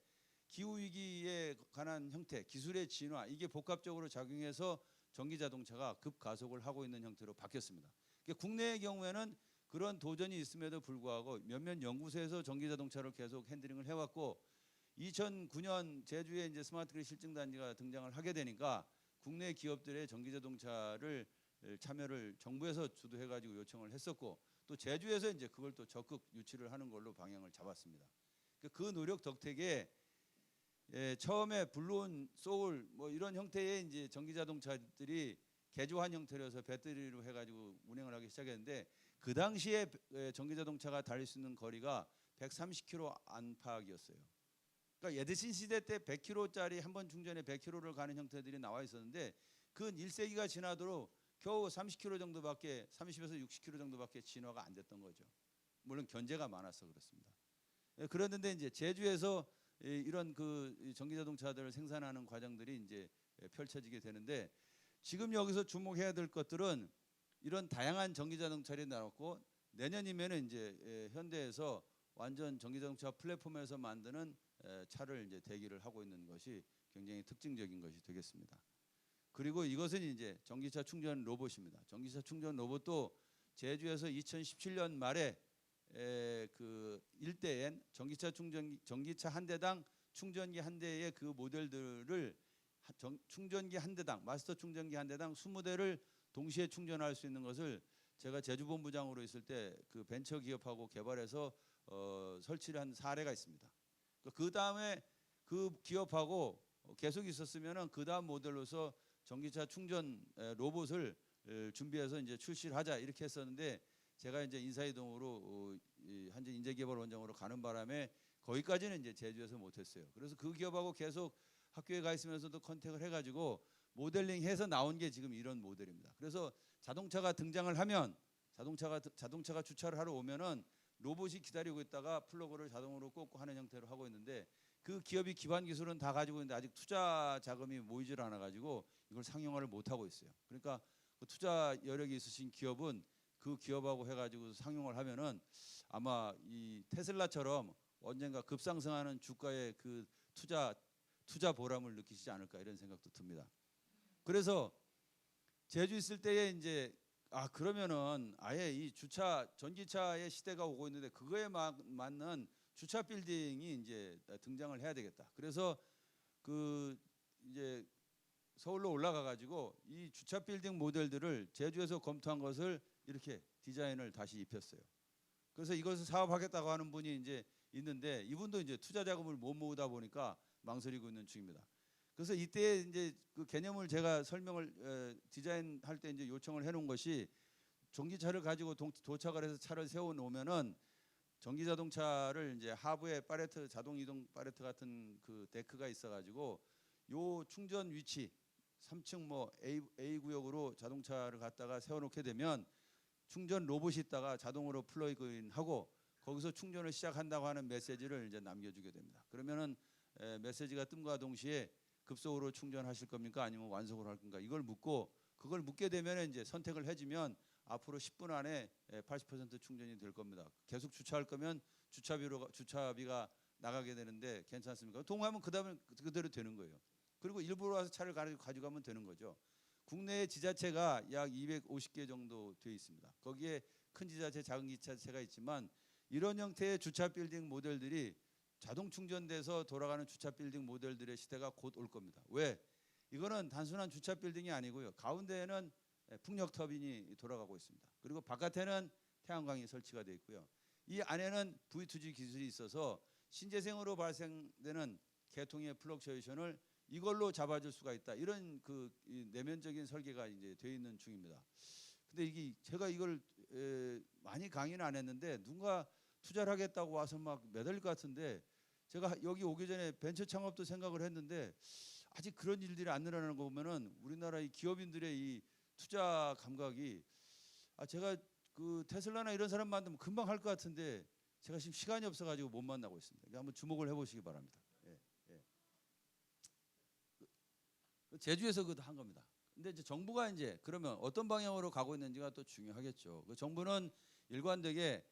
기후 위기에 관한 형태, 기술의 진화 이게 복합적으로 작용해서 전기 자동차가 급가속을 하고 있는 형태로 바뀌었습니다. 그러니까 국내의 경우에는 그런 도전이 있음에도 불구하고 몇몇 연구소에서 전기 자동차를 계속 핸들링을 해왔고 2009년 제주에 이제 스마트 그리드 실증 단지가 등장을 하게 되니까 국내 기업들의 전기 자동차를 참여를 정부에서 주도해가지고 요청을 했었고 또 제주에서 이제 그걸 또 적극 유치를 하는 걸로 방향을 잡았습니다. 그 노력 덕택에 처음에 블루온, 소울 뭐 이런 형태의 이제 전기 자동차들이 개조한 형태로서 배터리로 해가지고 운행을 하기 시작했는데 그 당시에 전기 자동차가 달릴 수 있는 거리가 130km 안팎이었어요. 그러니까 에디슨 시대 때 100km짜리 한 번 충전에 100km를 가는 형태들이 나와 있었는데 그 1세기가 지나도록 겨우 30km 정도밖에 30에서 60km 정도밖에 진화가 안 됐던 거죠. 물론 견제가 많아서 그렇습니다. 그런데 이제 제주에서 이런 그 전기 자동차들을 생산하는 과정들이 이제 펼쳐지게 되는데 지금 여기서 주목해야 될 것들은 이런 다양한 전기 자동차를 나왔고 내년이면은 이제 현대에서 완전 전기 자동차 플랫폼에서 만드는 차를 이제 대기를 하고 있는 것이 굉장히 특징적인 것이 되겠습니다. 그리고 이것은 이제 전기차 충전 로봇입니다. 전기차 충전 로봇도 제주에서 2017년 말에 그 일대엔 전기차 한 대당 충전기 한 대의 그 모델들을 충전기 한 대당 마스터 충전기 한 대당 20대를 동시에 충전할 수 있는 것을 제가 제주본부장으로 있을 때 그 벤처 기업하고 개발해서 설치를 한 사례가 있습니다. 그 다음에 그 기업하고 계속 있었으면은 그 다음 모델로서 전기차 충전 로봇을 준비해서 이제 출시를 하자 이렇게 했었는데 제가 이제 인사이동으로 한전 인재개발원장으로 가는 바람에 거기까지는 이제 제주에서 못했어요. 그래서 그 기업하고 계속 학교에 가 있으면서도 컨택을 해가지고 모델링해서 나온 게 지금 이런 모델입니다. 그래서 자동차가 등장을 하면 자동차가 주차를 하러 오면은 로봇이 기다리고 있다가 플러그를 자동으로 꽂고 하는 형태로 하고 있는데 그 기업이 기반 기술은 다 가지고 있는데 아직 투자 자금이 모이질 않아 가지고 이걸 상용화를 못 하고 있어요. 그러니까 그 투자 여력이 있으신 기업은 그 기업하고 해가지고 상용을 하면은 아마 이 테슬라처럼 언젠가 급상승하는 주가의 그 투자 보람을 느끼시지 않을까 이런 생각도 듭니다. 그래서 제주 있을 때에 이제 그러면은 아예 이 주차 전기차의 시대가 오고 있는데 그거에 맞는 주차 빌딩이 이제 등장을 해야 되겠다. 그래서 그 이제 서울로 올라가 가지고 이 주차 빌딩 모델들을 제주에서 검토한 것을 이렇게 디자인을 다시 입혔어요. 그래서 이것을 사업하겠다고 하는 분이 이제 있는데 이분도 이제 투자 자금을 못 모으다 보니까 망설이고 있는 중입니다. 그래서 이때 이제 그 개념을 제가 설명을 디자인할 때 이제 요청을 해놓은 것이 전기차를 가지고 도착을 해서 차를 세워 놓으면은 전기 자동차를 이제 하부에 파레트 자동 이동 파레트 같은 그 데크가 있어가지고 요 충전 위치 3층 뭐 A 구역으로 자동차를 갖다가 세워놓게 되면 충전 로봇이 있다가 자동으로 플러그인하고 거기서 충전을 시작한다고 하는 메시지를 이제 남겨주게 됩니다. 그러면은 메시지가 뜸과 동시에 급속으로 충전하실 겁니까? 아니면 완속을 할 건가? 이걸 묻고 그걸 묻게 되면 이제 선택을 해주면 앞으로 10분 안에 80% 충전이 될 겁니다. 계속 주차할 거면 주차비가 나가게 되는데 괜찮습니까? 동의하면 그다음에 그대로 되는 거예요. 그리고 일부러 와서 차를 가져가면 되는 거죠. 국내에 지자체가 약 250개 정도 되어 있습니다. 거기에 큰 지자체, 작은 지자체가 있지만 이런 형태의 주차 빌딩 모델들이 자동 충전돼서 돌아가는 주차 빌딩 모델들의 시대가 곧 올 겁니다. 왜? 이거는 단순한 주차 빌딩이 아니고요. 가운데에는 풍력 터빈이 돌아가고 있습니다. 그리고 바깥에는 태양광이 설치가 되어 있고요. 이 안에는 V2G 기술이 있어서 신재생으로 발생되는 계통의 플럭처에이션을 이걸로 잡아줄 수가 있다. 이런 그 내면적인 설계가 이제 되어 있는 중입니다. 근데 이게 제가 이걸 많이 강의는 안 했는데 누가 투자를 하겠다고 와서 막 매달릴 것 같은데 제가 여기 오기 전에 벤처 창업도 생각을 했는데 아직 그런 일들이 안 일어나는 거 보면은 우리나라 이 기업인들의 이 투자 감각이 제가 그 테슬라나 이런 사람 만나면 금방 할 것 같은데 제가 지금 시간이 없어가지고 못 만나고 있습니다. 한번 주목을 해보시기 바랍니다. 예, 예. 제주에서 그거 한 겁니다. 근데 이제 정부가 이제 그러면 어떤 방향으로 가고 있는지가 또 중요하겠죠. 그 정부는 일관되게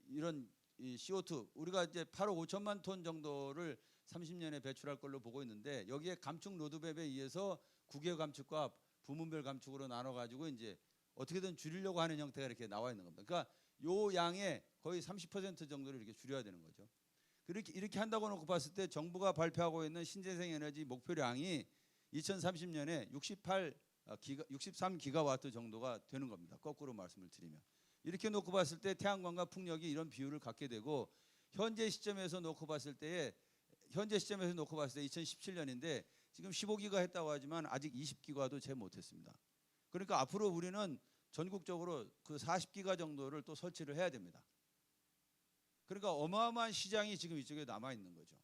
이런 이 CO2 우리가 이제 8억 5천만 톤 정도를 30년에 배출할 걸로 보고 있는데 여기에 감축 로드맵에 의해서 국외 감축과 부문별 감축으로 나눠 가지고 이제 어떻게든 줄이려고 하는 형태가 이렇게 나와 있는 겁니다. 그러니까 요 양의 거의 30% 정도를 이렇게 줄여야 되는 거죠. 이렇게 한다고 놓고 봤을 때 정부가 발표하고 있는 신재생 에너지 목표량이 2030년에 63기가와트 정도가 되는 겁니다. 거꾸로 말씀을 드리면. 이렇게 놓고 봤을 때 태양광과 풍력이 이런 비율을 갖게 되고 현재 시점에서 놓고 봤을 때 2017년인데 지금 15기가 했다고 하지만 아직 20기가도 채 못했습니다. 그러니까 앞으로 우리는 전국적으로 그 40기가 정도를 또 설치를 해야 됩니다. 그러니까 어마어마한 시장이 지금 이쪽에 남아 있는 거죠.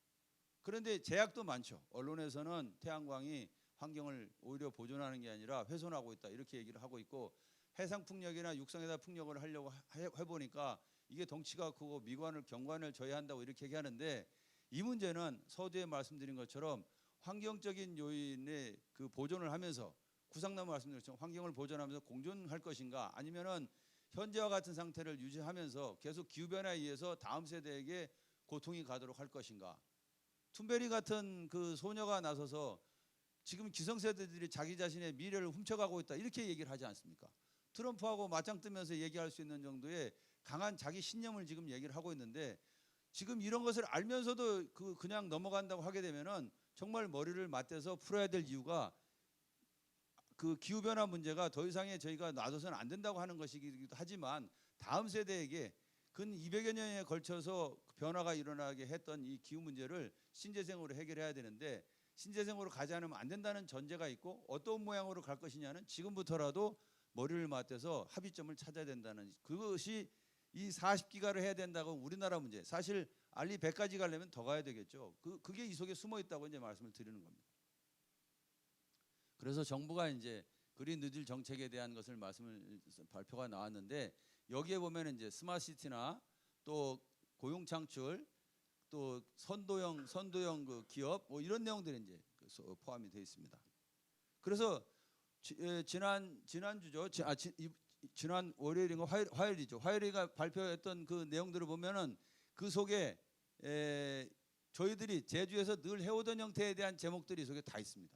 그런데 제약도 많죠. 언론에서는 태양광이 환경을 오히려 보존하는 게 아니라 훼손하고 있다 이렇게 얘기를 하고 있고 해상 풍력이나 육상에다 풍력을 하려고 해보니까 이게 덩치가 크고 경관을 저해한다고 이렇게 얘기하는데 이 문제는 서두에 말씀드린 것처럼 환경적인 요인의 그 보존을 하면서 구상나무 말씀드린 것처럼 환경을 보존하면서 공존할 것인가 아니면은 현재와 같은 상태를 유지하면서 계속 기후변화에 의해서 다음 세대에게 고통이 가도록 할 것인가. 툰베리 같은 그 소녀가 나서서 지금 기성세대들이 자기 자신의 미래를 훔쳐가고 있다 이렇게 얘기를 하지 않습니까? 트럼프하고 맞짱 뜨면서 얘기할 수 있는 정도의 강한 자기 신념을 지금 얘기를 하고 있는데 지금 이런 것을 알면서도 그냥 넘어간다고 하게 되면은 정말 머리를 맞대서 풀어야 될 이유가 그 기후변화 문제가 더 이상의 저희가 놔둬서는 안 된다고 하는 것이기도 하지만 다음 세대에게 근 200여 년에 걸쳐서 변화가 일어나게 했던 이 기후 문제를 신재생으로 해결해야 되는데 신재생으로 가지 않으면 안 된다는 전제가 있고 어떤 모양으로 갈 것이냐는 지금부터라도 머리를 맞대서 합의점을 찾아야 된다는 그것이 이 40기가를 해야 된다고 우리나라 문제 사실 알리 100까지 가려면 더 가야 되겠죠. 그게 이 속에 숨어 있다고 이제 말씀을 드리는 겁니다. 그래서 정부가 이제 그린 뉴딜 정책에 대한 것을 발표가 나왔는데 여기에 보면 이제 스마트시티나 또 고용 창출 또 선도형 그 기업 뭐 이런 내용들이 이제 포함이 되어 있습니다. 그래서 지난주죠. 지난 월요일인가 화요일이죠. 화요일이가 발표했던 그 내용들을 보면은 그 속에 저희들이 제주에서 늘 해오던 형태에 대한 제목들이 속에 다 있습니다.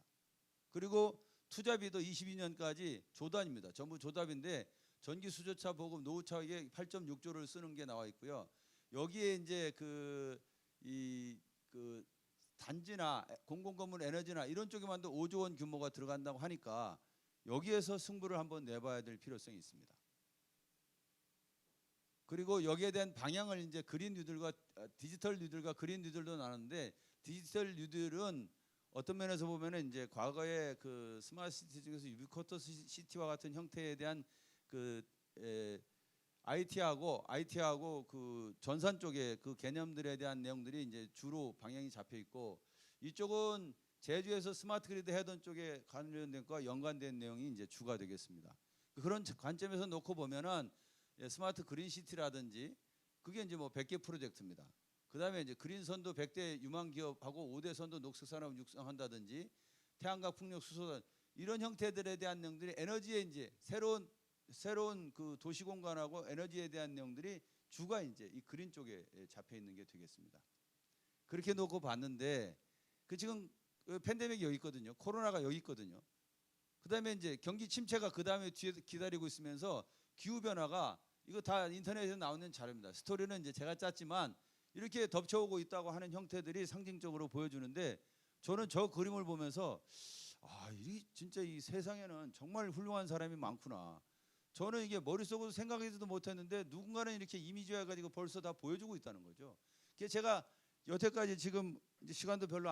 그리고 투자비도 22년까지 조단입니다. 전부 조답인데 전기 수조차 보급 노후차 이게 8.6조를 쓰는 게 나와 있고요. 여기에 이제 그 단지나 공공건물 에너지나 이런 쪽에만도 5조 원 규모가 들어간다고 하니까 여기에서 승부를 한번 내봐야 될 필요성이 있습니다. 그리고 여기에 대한 방향을 이제 그린 뉴딜과 디지털 뉴딜과 그린 뉴딜도 나눴는데 디지털 뉴딜은 어떤 면에서 보면은 이제 과거의 그 스마트 시티 중에서 유비쿼터스 시티와 같은 형태에 대한 그 IT하고 그 전산 쪽의 그 개념들에 대한 내용들이 이제 주로 방향이 잡혀 있고 이쪽은 제주에서 스마트 그리드 해던 쪽에 관련된 것과 연관된 내용이 이제 주가 되겠습니다. 그런 관점에서 놓고 보면은 스마트 그린 시티라든지 그게 이제 뭐 100개 프로젝트입니다. 그다음에 이제 그린선도 100대 유망 기업하고 5대 선도 녹색 산업 육성한다든지 태양광 풍력 수소단 이런 형태들에 대한 내용들이 에너지에 이제 새로운 그 도시 공간하고 에너지에 대한 내용들이 주가 이제 이 그린 쪽에 잡혀 있는 게 되겠습니다. 그렇게 놓고 봤는데 그 지금 팬데믹이 여기 있거든요. 코로나가 여기 있거든요. 그다음에 이제 경기 침체가 그다음에 뒤에 기다리고 있으면서 기후 변화가 이거 다 인터넷에 나오는 자료입니다. 스토리는 이제 제가 짰지만 이렇게 덮쳐오고 있다고 하는 형태들이 상징적으로 보여주는데 저는 저 그림을 보면서 이 진짜 이 세상에는 정말 훌륭한 사람이 많구나. 저는 이게 머릿속으로 생각하지도 못했는데 누군가는 이렇게 이미지화 가지고 벌써 다 보여주고 있다는 거죠. 그게 제가 여태까지 지금 이제 시간도 별로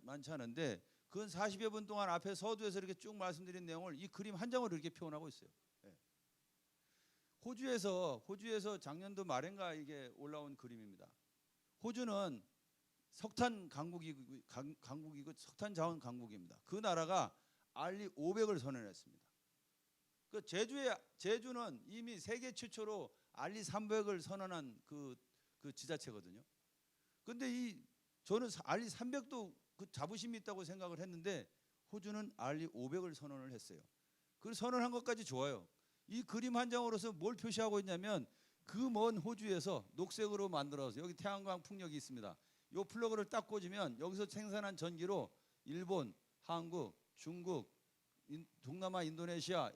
많지 않은데 근 40여 분 동안 앞에 서두에서 이렇게 쭉 말씀드린 내용을 이 그림 한 장으로 이렇게 표현하고 있어요. 네. 호주에서 작년도 말인가 이게 올라온 그림입니다. 호주는 석탄 강국이고 석탄 자원 강국입니다. 그 나라가 알리 500을 선언했습니다. 그 제주는 이미 세계 최초로 알리 300을 선언한 그 지자체거든요. 근데 저는 알리 300도 그 자부심이 있다고 생각을 했는데 호주는 알리 500을 선언을 했어요. 그 선언한 것까지 좋아요. 이 그림 한 장으로서 뭘 표시하고 있냐면 그 먼 호주에서 녹색으로 만들어서 여기 태양광 풍력이 있습니다. 이 플러그를 딱 꽂으면 여기서 생산한 전기로 일본, 한국, 중국, 동남아, 인도네시아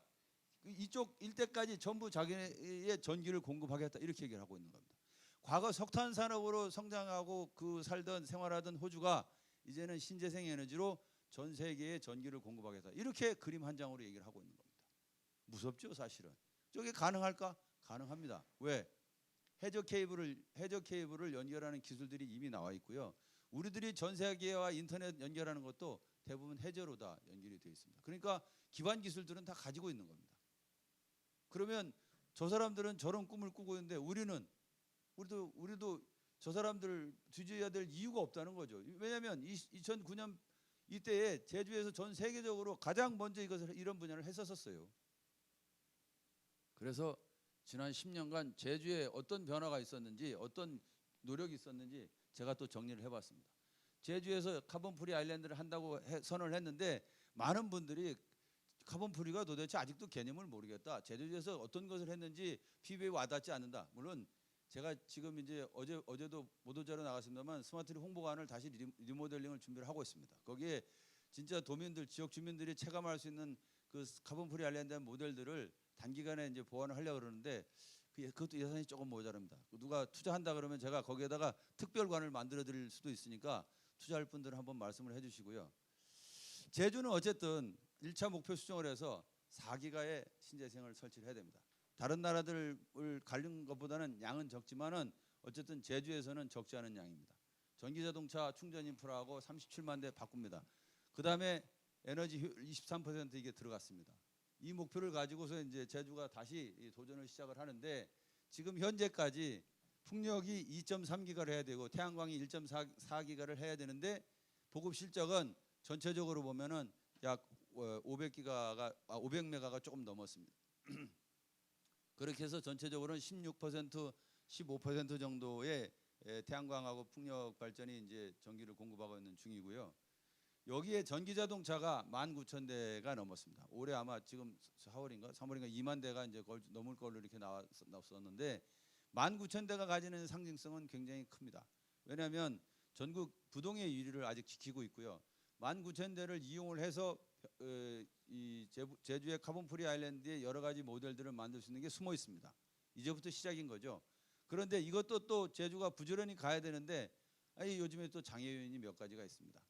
이쪽 일대까지 전부 자기의 전기를 공급하겠다 이렇게 얘기를 하고 있는 겁니다. 과거 석탄 산업으로 성장하고 그 살던 생활하던 호주가 이제는 신재생 에너지로 전 세계에 전기를 공급하겠다 이렇게 그림 한 장으로 얘기를 하고 있는 겁니다. 무섭죠 사실은. 저게 가능할까? 가능합니다. 왜? 해저 케이블을 연결하는 기술들이 이미 나와 있고요. 우리들이 전 세계와 인터넷 연결하는 것도 대부분 해저로 다 연결이 되어 있습니다. 그러니까 기반 기술들은 다 가지고 있는 겁니다. 그러면 저 사람들은 저런 꿈을 꾸고 있는데 우리도 저 사람들을 뒤져야 될 이유가 없다는 거죠. 왜냐하면 2009년 이때에 제주에서 전 세계적으로 가장 먼저 이런 분야를 했었어요. 그래서 지난 10년간 제주에 어떤 변화가 있었는지 어떤 노력이 있었는지 제가 또 정리를 해봤습니다. 제주에서 카본 프리 아일랜드를 한다고 선언을 했는데 많은 분들이 카본 프리가 도대체 아직도 개념을 모르겠다. 제주에서 어떤 것을 했는지 피부에 와닿지 않는다. 물론 제가 지금 이제 어제도 보도자료 나갔습니다만 스마트리 홍보관을 다시 리모델링을 준비를 하고 있습니다. 거기에 진짜 도민들 지역 주민들이 체감할 수 있는 그 카본 프리 아일랜드 모델들을 단기간에 이제 보완을 하려고 그러는데 그것도 예산이 조금 모자랍니다. 누가 투자한다 그러면 제가 거기에다가 특별관을 만들어 드릴 수도 있으니까 투자할 분들은 한번 말씀을 해 주시고요. 제주는 어쨌든 1차 목표 수정을 해서 4기가의 신재생을 설치를 해야 됩니다. 다른 나라들을 가른 것보다는 양은 적지만은 어쨌든 제주에서는 적지 않은 양입니다. 전기자동차 충전 인프라하고 37만 대 바꿉니다. 그다음에 에너지 효율 23% 이게 들어갔습니다. 이 목표를 가지고서 이제 제주가 다시 도전을 시작을 하는데 지금 현재까지 풍력이 2.3기가를 해야 되고 태양광이 1.4기가를 해야 되는데 보급 실적은 전체적으로 보면은 약 500메가가 조금 넘었습니다. 그렇게 해서 전체적으로는 16%, 15% 정도의 태양광하고 풍력 발전이 이제 전기를 공급하고 있는 중이고요. 여기에 전기 자동차가 19,000대가 넘었습니다. 올해 아마 지금 4월인가 3월인가 2만 대가 이제 넘을 걸로 이렇게 나왔었는데 19,000대가 가지는 상징성은 굉장히 큽니다. 왜냐하면 전국 부동의 1위를 아직 지키고 있고요. 19,000대를 이용을 해서 이 제주의 카본 프리 아일랜드의 여러 가지 모델들을 만들 수 있는 게 숨어 있습니다. 이제부터 시작인 거죠. 그런데 이것도 또 제주가 부지런히 가야 되는데 요즘에 또 장애 요인이 몇 가지가 있습니다.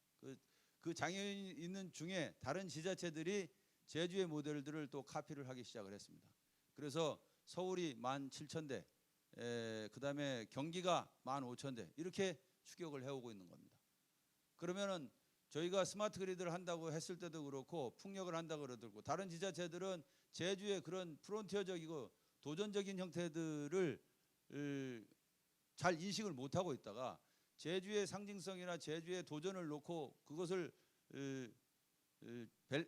그 장애 요인이 있는 중에 다른 지자체들이 제주의 모델들을 또 카피를 하기 시작을 했습니다. 그래서 서울이 17,000대, 그다음에 경기가 15,000대 이렇게 추격을 해오고 있는 겁니다. 그러면은 저희가 스마트 그리드를 한다고 했을 때도 그렇고 풍력을 한다고 그러고 다른 지자체들은 제주의 그런 프론티어적이고 도전적인 형태들을 잘 인식을 못하고 있다가 제주의 상징성이나 제주의 도전을 놓고 그것을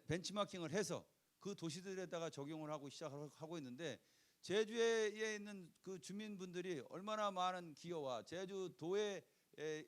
벤치마킹을 해서 그 도시들에다가 적용을 하고 시작하고 있는데 제주에 있는 그 주민분들이 얼마나 많은 기여와 제주도의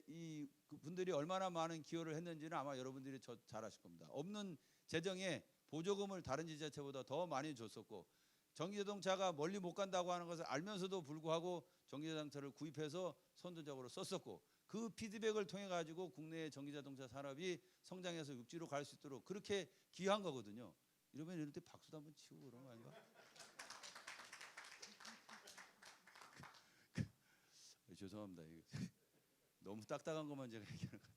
이 분들이 얼마나 많은 기여를 했는지는 아마 여러분들이 잘 아실 겁니다. 없는 재정에 보조금을 다른 지자체보다 더 많이 줬었고 전기자동차가 멀리 못 간다고 하는 것을 알면서도 불구하고 전기자동차를 구입해서 선도적으로 썼었고 그 피드백을 통해 가지고 국내의 전기자동차 산업이 성장해서 육지로 갈 수 있도록 그렇게 기여한 거거든요. 이러면 이럴 때 박수도 한번 치고 그런 거 아닌가? 죄송합니다. 너무 딱딱한 것만 제가 얘기하는 것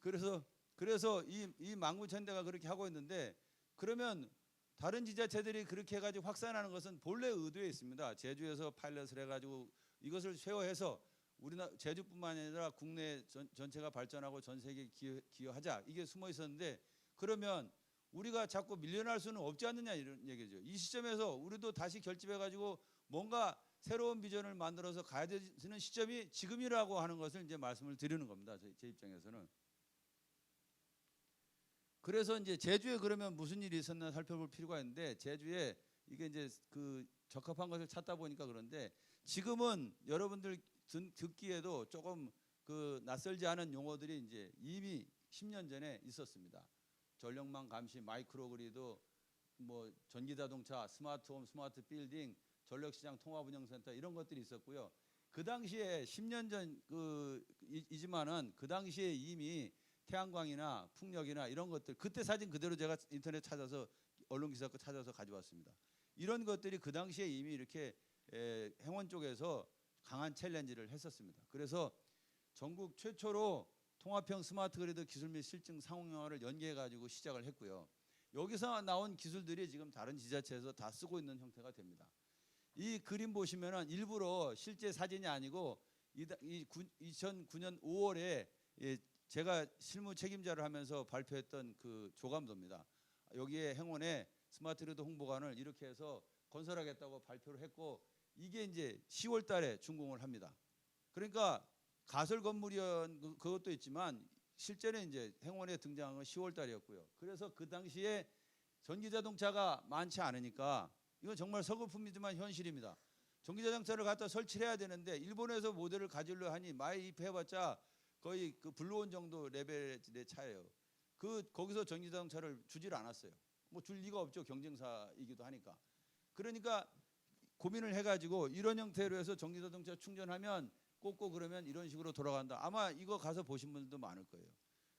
같아요. 그래서 이 만구천대가 그렇게 하고 있는데 그러면 다른 지자체들이 그렇게 해가지고 확산하는 것은 본래 의도에 있습니다. 제주에서 파일럿을 해가지고 이것을 쉐어해서 우리나라 제주뿐만 아니라 국내 전체가 발전하고 전 세계에 기여하자 이게 숨어 있었는데 그러면 우리가 자꾸 밀려날 수는 없지 않느냐 이런 얘기죠. 이 시점에서 우리도 다시 결집해가지고 뭔가 새로운 비전을 만들어서 가야 되는 시점이 지금이라고 하는 것을 이제 말씀을 드리는 겁니다. 제 입장에서는. 그래서 이제 제주에 그러면 무슨 일이 있었나 살펴볼 필요가 있는데 제주에 이게 이제 그 적합한 것을 찾다 보니까 그런데 지금은 여러분들 듣기에도 조금 그 낯설지 않은 용어들이 이제 이미 10년 전에 있었습니다. 전력망 감시, 마이크로 그리드, 뭐 전기자동차, 스마트홈, 스마트 빌딩, 전력시장 통합운영센터 이런 것들이 있었고요. 그 당시에 10년 전 이지만은 그 당시에 이미 태양광이나 풍력이나 이런 것들 그때 사진 그대로 제가 인터넷 찾아서 언론 기사 거 찾아서 가져왔습니다. 이런 것들이 그 당시에 이미 이렇게 행원 쪽에서 강한 챌린지를 했었습니다. 그래서 전국 최초로 통합형 스마트 그리드 기술 및 실증 상용화를 연계해 가지고 시작을 했고요. 여기서 나온 기술들이 지금 다른 지자체에서 다 쓰고 있는 형태가 됩니다. 이 그림 보시면은 일부러 실제 사진이 아니고 2009년 5월에 제가 실무 책임자를 하면서 발표했던 그 조감도입니다. 여기에 행원에 스마트 그리드 홍보관을 이렇게 해서 건설하겠다고 발표를 했고 이게 이제 10월 달에 준공을 합니다. 그러니까 가설 건물이었 그것도 있지만 실제는 이제 행원에 등장한 건 10월 달이었고요. 그래서 그 당시에 전기자동차가 많지 않으니까 이건 정말 서글픔이지만 현실입니다. 전기자동차를 갖다 설치를 해야 되는데 일본에서 모델을 가지려 하니 마이입해봤자 거의 그 블루온 정도 레벨의 차예요. 거기서 전기자동차를 주질 않았어요. 뭐 줄 리가 없죠. 경쟁사이기도 하니까. 그러니까 고민을 해가지고 이런 형태로 해서 전기자동차 충전하면 꽂고 그러면 이런 식으로 돌아간다. 아마 이거 가서 보신 분들도 많을 거예요.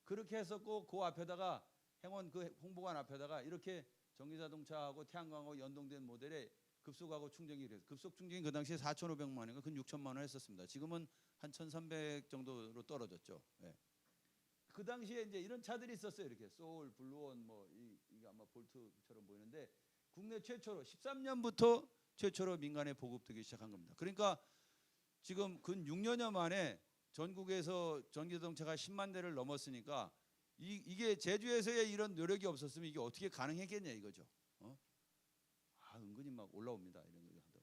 그렇게 했었고 그 앞에다가 행원 그 홍보관 앞에다가 이렇게 전기자동차하고 태양광하고 연동된 모델의 급속하고 충전기 그래서 급속 충전기 그 당시에 4,500만 원인가 그 6천만 원 했었습니다. 지금은 한 1,300 정도로 떨어졌죠. 네. 그 당시에 이제 이런 차들이 있었어요. 이렇게 소울, 블루온 뭐 이게 아마 볼트처럼 보이는데 국내 최초로 13년부터 최초로 민간에 보급되기 시작한 겁니다. 그러니까 지금 근 6년여 만에 전국에서 전기자동차가 10만 대를 넘었으니까 이게 제주에서의 이런 노력이 없었으면 이게 어떻게 가능했겠냐 이거죠. 은근히 막 올라옵니다. 이런 거 하다.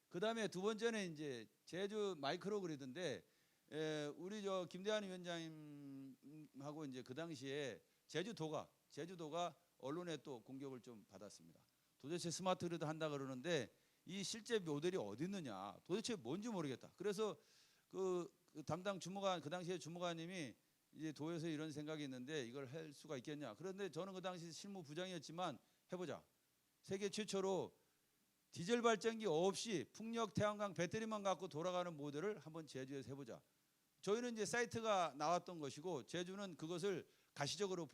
그 다음에 두 번째는 이제 제주 마이크로 그리드인데 우리 김대한 위원장님하고 이제 그 당시에 제주도가 언론에 또 공격을 좀 받았습니다. 도대체 스마트 그리드 한다 그러는데 이 실제 모델이 어디 있느냐 도대체 뭔지 모르겠다. 그래서 그 담당 주무관 그 당시에 주무관님이 이제 도에서 이런 생각이 있는데 이걸 할 수가 있겠냐. 그런데 저는 그 당시 실무부장이었지만 해보자. 세계 최초로 디젤 발전기 없이 풍력, 태양광, 배터리만 갖고 돌아가는 모델을 한번 제주에서 해보자. 저희는 이제 사이트가 나왔던 것이고 제주는 그것을 가시적으로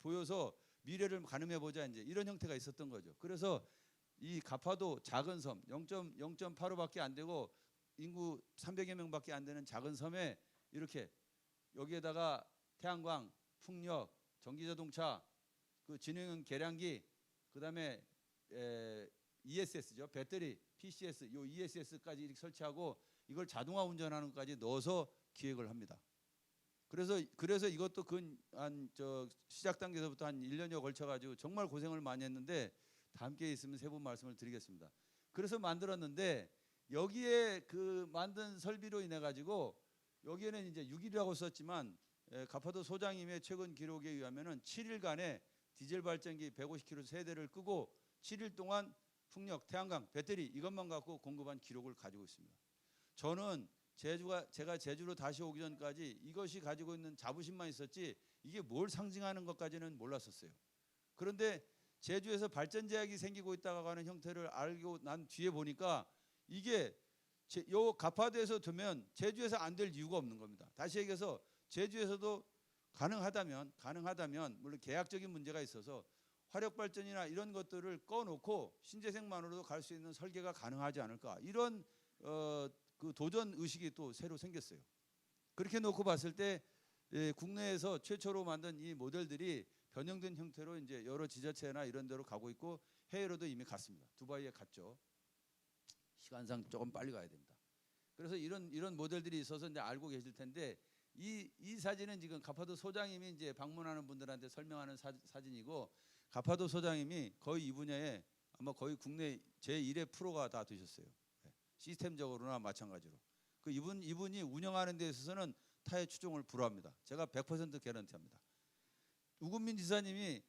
보여서 미래를 가늠해 보자 이제 이런 형태가 있었던 거죠. 그래서 이 가파도 작은 섬 0.85밖에 안 되고 인구 300여 명밖에 안 되는 작은 섬에 이렇게 여기에다가 태양광, 풍력, 전기자동차, 그 진행형 계량기, 그다음에 ESS죠. 배터리, PCS, 요 ESS까지 이렇게 설치하고 이걸 자동화 운전하는 것까지 넣어서 기획을 합니다. 그래서 이것도 저 시작 단계에서부터 한 1년여 걸쳐 가지고 정말 고생을 많이 했는데 다 함께 있으면 세부 말씀을 드리겠습니다. 그래서 만들었는데 여기에 그 만든 설비로 인해 가지고 여기에는 이제 6일이라고 썼지만 가파도 소장님의 최근 기록에 의하면은 7일간에 디젤 발전기 150kg 세대를 끄고 7일 동안 풍력, 태양광, 배터리 이것만 갖고 공급한 기록을 가지고 있습니다. 저는 제가 제주로 다시 오기 전까지 이것이 가지고 있는 자부심만 있었지 이게 뭘 상징하는 것까지는 몰랐었어요. 그런데 제주에서 발전 제약이 생기고 있다고 하는 형태를 알고 난 뒤에 보니까 이게 요 가파도에서 두면 제주에서 안 될 이유가 없는 겁니다. 다시 얘기해서 제주에서도 가능하다면 물론 계약적인 문제가 있어서 화력 발전이나 이런 것들을 꺼놓고 신재생만으로도 갈 수 있는 설계가 가능하지 않을까 이런 그 도전 의식이 또 새로 생겼어요. 그렇게 놓고 봤을 때 국내에서 최초로 만든 이 모델들이 변형된 형태로 이제 여러 지자체나 이런 데로 가고 있고 해외로도 이미 갔습니다. 두바이에 갔죠. 시간상 조금 빨리 가야 됩니다. 그래서 이런 모델들이 있어서 이제 알고 계실 텐데 이 사진은 지금 가파도 소장님이 이제 방문하는 분들한테 설명하는 사진이고 가파도 소장님이 거의 이 분야에 아마 거의 국내 제1의 프로가 다 되셨어요. 시스템적으로나 마찬가지로. 그 이분이 운영하는 데 있어서는 타의 추종을 불허합니다. 제가 100% 개런티합니다. 우금민 지사님이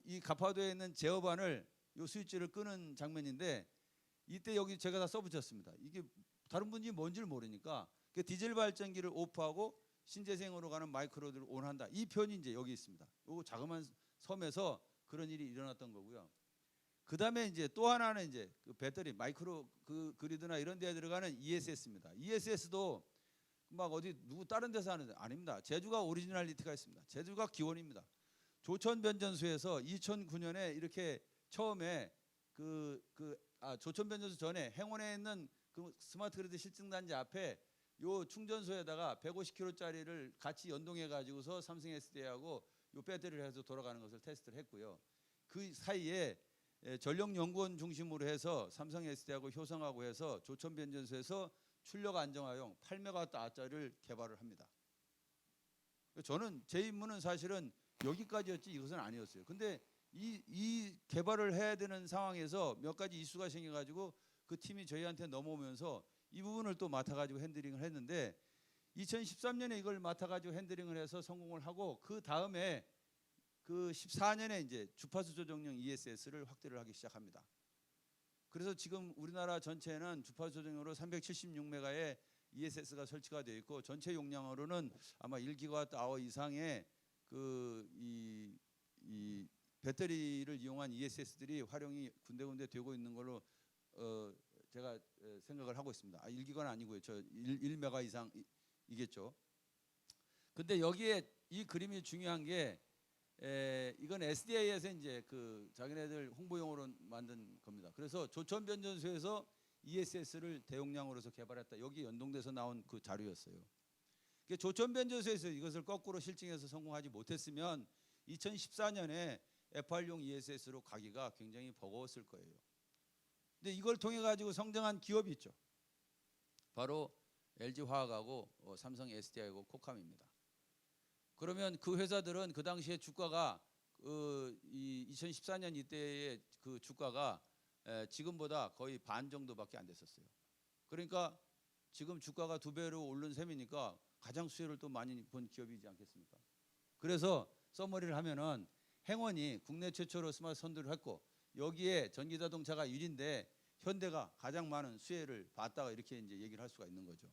이 가파도에 있는 제어반을 요 스위치를 끄는 장면인데 이때 여기 제가 다 써붙였습니다. 이게 다른 분이 뭔지를 모르니까 디젤 발전기를 오프하고 신재생으로 가는 마이크로드를 온한다. 이 표현이 이제 여기 있습니다. 요 자그마한 섬에서 그런 일이 일어났던 거고요. 그 다음에 이제 또 하나는 이제 그 배터리 마이크로 그 그리드나 이런 데에 들어가는 ESS입니다. ESS도 막 어디 누구 다른 데서 하는데 아닙니다. 제주가 오리지널리티가 있습니다. 제주가 기원입니다. 조천 변전소에서 2009년에 이렇게 처음에 조천 변전소 전에 행원에 있는 그 스마트 그리드 실증단지 앞에 요 충전소에다가 150kg짜리를 같이 연동해 가지고서 삼성 SDI하고 요 배터리를 해서 돌아가는 것을 테스트를 했고요. 그 사이에 전력연구원 중심으로 해서 삼성 SDI하고 효성하고 해서 조천 변전소에서 출력 안정화용 8메가와트짜리를 개발을 합니다. 저는 제 임무는 사실은 여기까지였지 이것은 아니었어요. 근데 이 개발을 해야 되는 상황에서 몇 가지 이슈가 생겨가지고 그 팀이 저희한테 넘어오면서 이 부분을 또 맡아가지고 핸들링을 했는데 2013년에 이걸 맡아가지고 핸들링을 해서 성공을 하고 그 다음에 그 14년에 이제 주파수 조정용 ESS를 확대를 하기 시작합니다. 그래서 지금 우리나라 전체는 주파수 조정용으로 376메가의 ESS가 설치가 되어 있고 전체 용량으로는 아마 1기가와트 이상의 이 배터리를 이용한 ESS들이 활용이 군데군데 되고 있는 걸로 제가 생각을 하고 있습니다. 1기가는 아니고요. 1메가 이상이겠죠. 근데 여기에 이 그림이 중요한 게 이건 SDI에서 이제 그 자기네들 홍보용으로 만든 겁니다. 그래서 조천 변전소에서 ESS를 대용량으로서 개발했다. 여기 연동돼서 나온 그 자료였어요. 조천 변전소에서 이것을 거꾸로 실증해서 성공하지 못했으면 2014년에 FR용 ESS로 가기가 굉장히 버거웠을 거예요. 근데 이걸 통해 가지고 성장한 기업이 있죠. 바로 LG화학하고 삼성 SDI하고 코캄입니다. 그러면 그 회사들은 그 당시에 주가가 이 2014년 이때의 그 주가가 지금보다 거의 반 정도밖에 안 됐었어요. 그러니까 지금 주가가 2배로 오른 셈이니까 가장 수혜를 또 많이 본 기업이지 않겠습니까? 그래서 써머리를 하면은 행원이 국내 최초로 스마트 선두를 했고 여기에 전기자동차가 1인데 현대가 가장 많은 수혜를 봤다가 이렇게 이제 얘기를 할 수가 있는 거죠.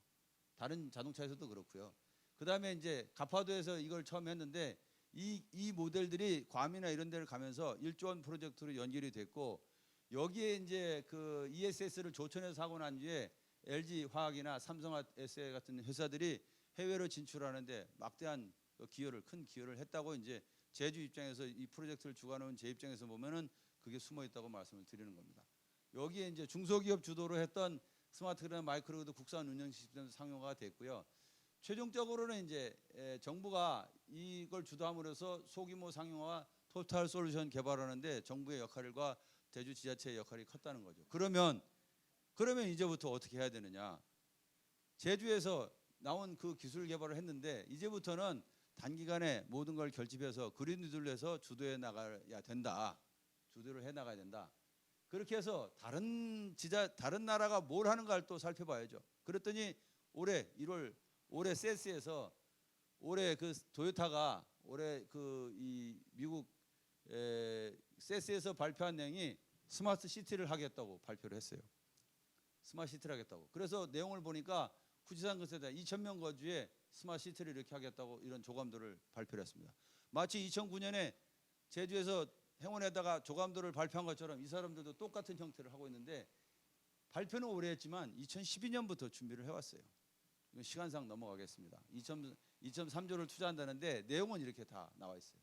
다른 자동차에서도 그렇고요. 그 다음에 이제 가파도에서 이걸 처음 했는데 이 모델들이 괌이나 이런 데를 가면서 1조 원 프로젝트로 연결이 됐고 여기에 이제 그 ESS를 조천에서 하고 난 뒤에 LG 화학이나 삼성 SDI 같은 회사들이 해외로 진출하는데 막대한 큰 기여를 했다고 이제 제주 입장에서 이 프로젝트를 주관하는 제 입장에서 보면은 그게 숨어 있다고 말씀을 드리는 겁니다. 여기에 이제 중소기업 주도로 했던 스마트 그램 마이크로그리드 국산 운영 시스템 상용화가 됐고요. 최종적으로는 이제 정부가 이걸 주도함으로써 소규모 상용화 토탈 솔루션 개발하는데 정부의 역할과 제주 지자체의 역할이 컸다는 거죠. 그러면 이제부터 어떻게 해야 되느냐? 제주에서 나온 그 기술 개발을 했는데 이제부터는 단기간에 모든 걸 결집해서 그린뉴딜에서 주도해 나가야 된다. 주도를 해 나가야 된다. 그렇게 해서 다른 나라가 뭘 하는가를 또 살펴봐야죠. 그랬더니 올해 세스에서 올해 그 토요타가 올해 그 이 미국 세스에서 발표한 내용이 스마트 시티를 하겠다고 발표를 했어요. 스마트 시티를 하겠다고. 그래서 내용을 보니까 후지산 근세대 2,000명 거주에 스마트 시티를 이렇게 하겠다고 이런 조감도를 발표를 했습니다. 마치 2009년에 제주에서 행원에다가 조감도를 발표한 것처럼 이 사람들도 똑같은 형태를 하고 있는데 발표는 오래 했지만 2012년부터 준비를 해왔어요. 이건 시간상 넘어가겠습니다. 2.3조를 투자한다는데 내용은 이렇게 다 나와 있어요.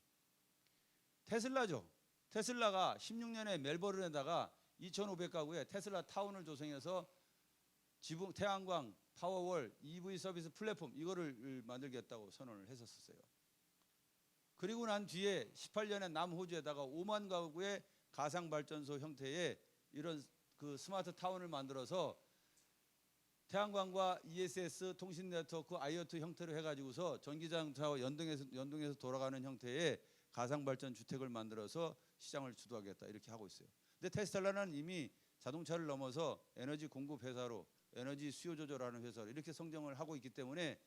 테슬라죠. 테슬라가 16년에 멜버른에다가 2,500가구의 테슬라 타운을 조성해서 지붕, 태양광, 파워월, EV 서비스 플랫폼 이거를 만들겠다고 선언을 했었어요. 그리고 난 뒤에 18년에 남호주에다가 5만 가구의 가상 발전소 형태의 이런 그 스마트 타운을 만들어서 태양광과 ESS 통신 네트워크 IoT 형태로 해가지고서 전기장차와 연동해서 돌아가는 형태의 가상 발전 주택을 만들어서 시장을 주도하겠다 이렇게 하고 있어요. 근데 테슬라는 이미 자동차를 넘어서 에너지 공급 회사로 에너지 수요 조절하는 회사로 이렇게 성장을 하고 있기 때문에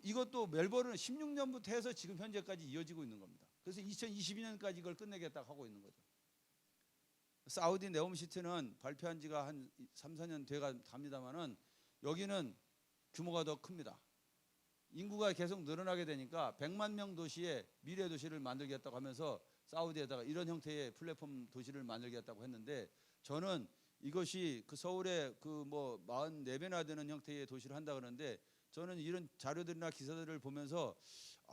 이것도 멜버른 16년부터 해서 지금 현재까지 이어지고 있는 겁니다. 그래서 2022년까지 이걸 끝내겠다고 하고 있는 거죠. 사우디 네옴시티는 발표한 지가 한 3, 4년 돼갑니다만은 여기는 규모가 더 큽니다. 인구가 계속 늘어나게 되니까 100만 명 도시의 미래 도시를 만들겠다고 하면서 사우디에다가 이런 형태의 플랫폼 도시를 만들겠다고 했는데 저는 이것이 그 서울의 그 뭐 44배나 되는 형태의 도시를 한다 그러는데 저는 이런 자료들이나 기사들을 보면서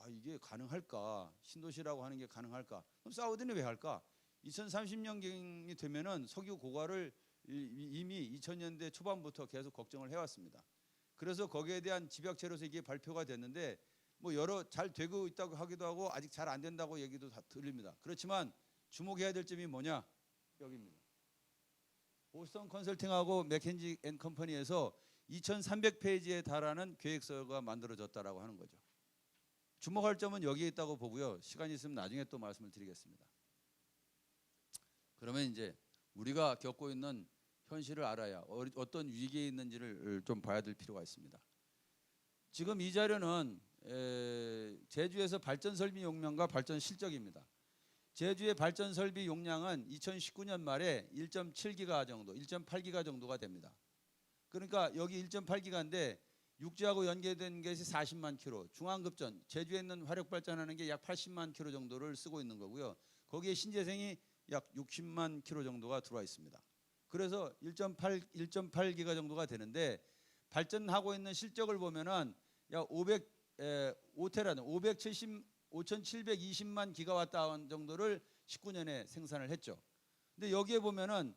이게 가능할까? 신도시라고 하는 게 가능할까? 그럼 사우디는 왜 할까? 2030년경이 되면은 석유 고갈을 이미 2000년대 초반부터 계속 걱정을 해왔습니다. 그래서 거기에 대한 집약체로서 이게 발표가 됐는데 뭐 여러 잘 되고 있다고 하기도 하고 아직 잘 안 된다고 얘기도 다 들립니다. 그렇지만 주목해야 될 점이 뭐냐? 여기입니다. 보스턴 컨설팅하고 맥켄지 앤 컴퍼니에서 2,300페이지에 달하는 계획서가 만들어졌다라고 하는 거죠. 주목할 점은 여기에 있다고 보고요. 시간이 있으면 나중에 또 말씀을 드리겠습니다. 그러면 이제 우리가 겪고 있는 현실을 알아야 어떤 위기에 있는지를 좀 봐야 될 필요가 있습니다. 지금 이 자료는 제주에서 발전 설비 용량과 발전 실적입니다. 제주의 발전 설비 용량은 2019년 말에 1.7기가 정도, 1.8기가 정도가 됩니다. 그러니까 여기 1.8기가인데 육지하고 연계된 것이 40만 킬로, 중앙급전, 제주에 있는 화력 발전하는 게 약 80만 킬로 정도를 쓰고 있는 거고요. 거기에 신재생이 약 60만 킬로 정도가 들어와 있습니다. 그래서 1.8기가 정도가 되는데 발전하고 있는 실적을 보면은 약 5,720만 기가와트 아워 정도를 19년에 생산을 했죠. 근데 여기에 보면은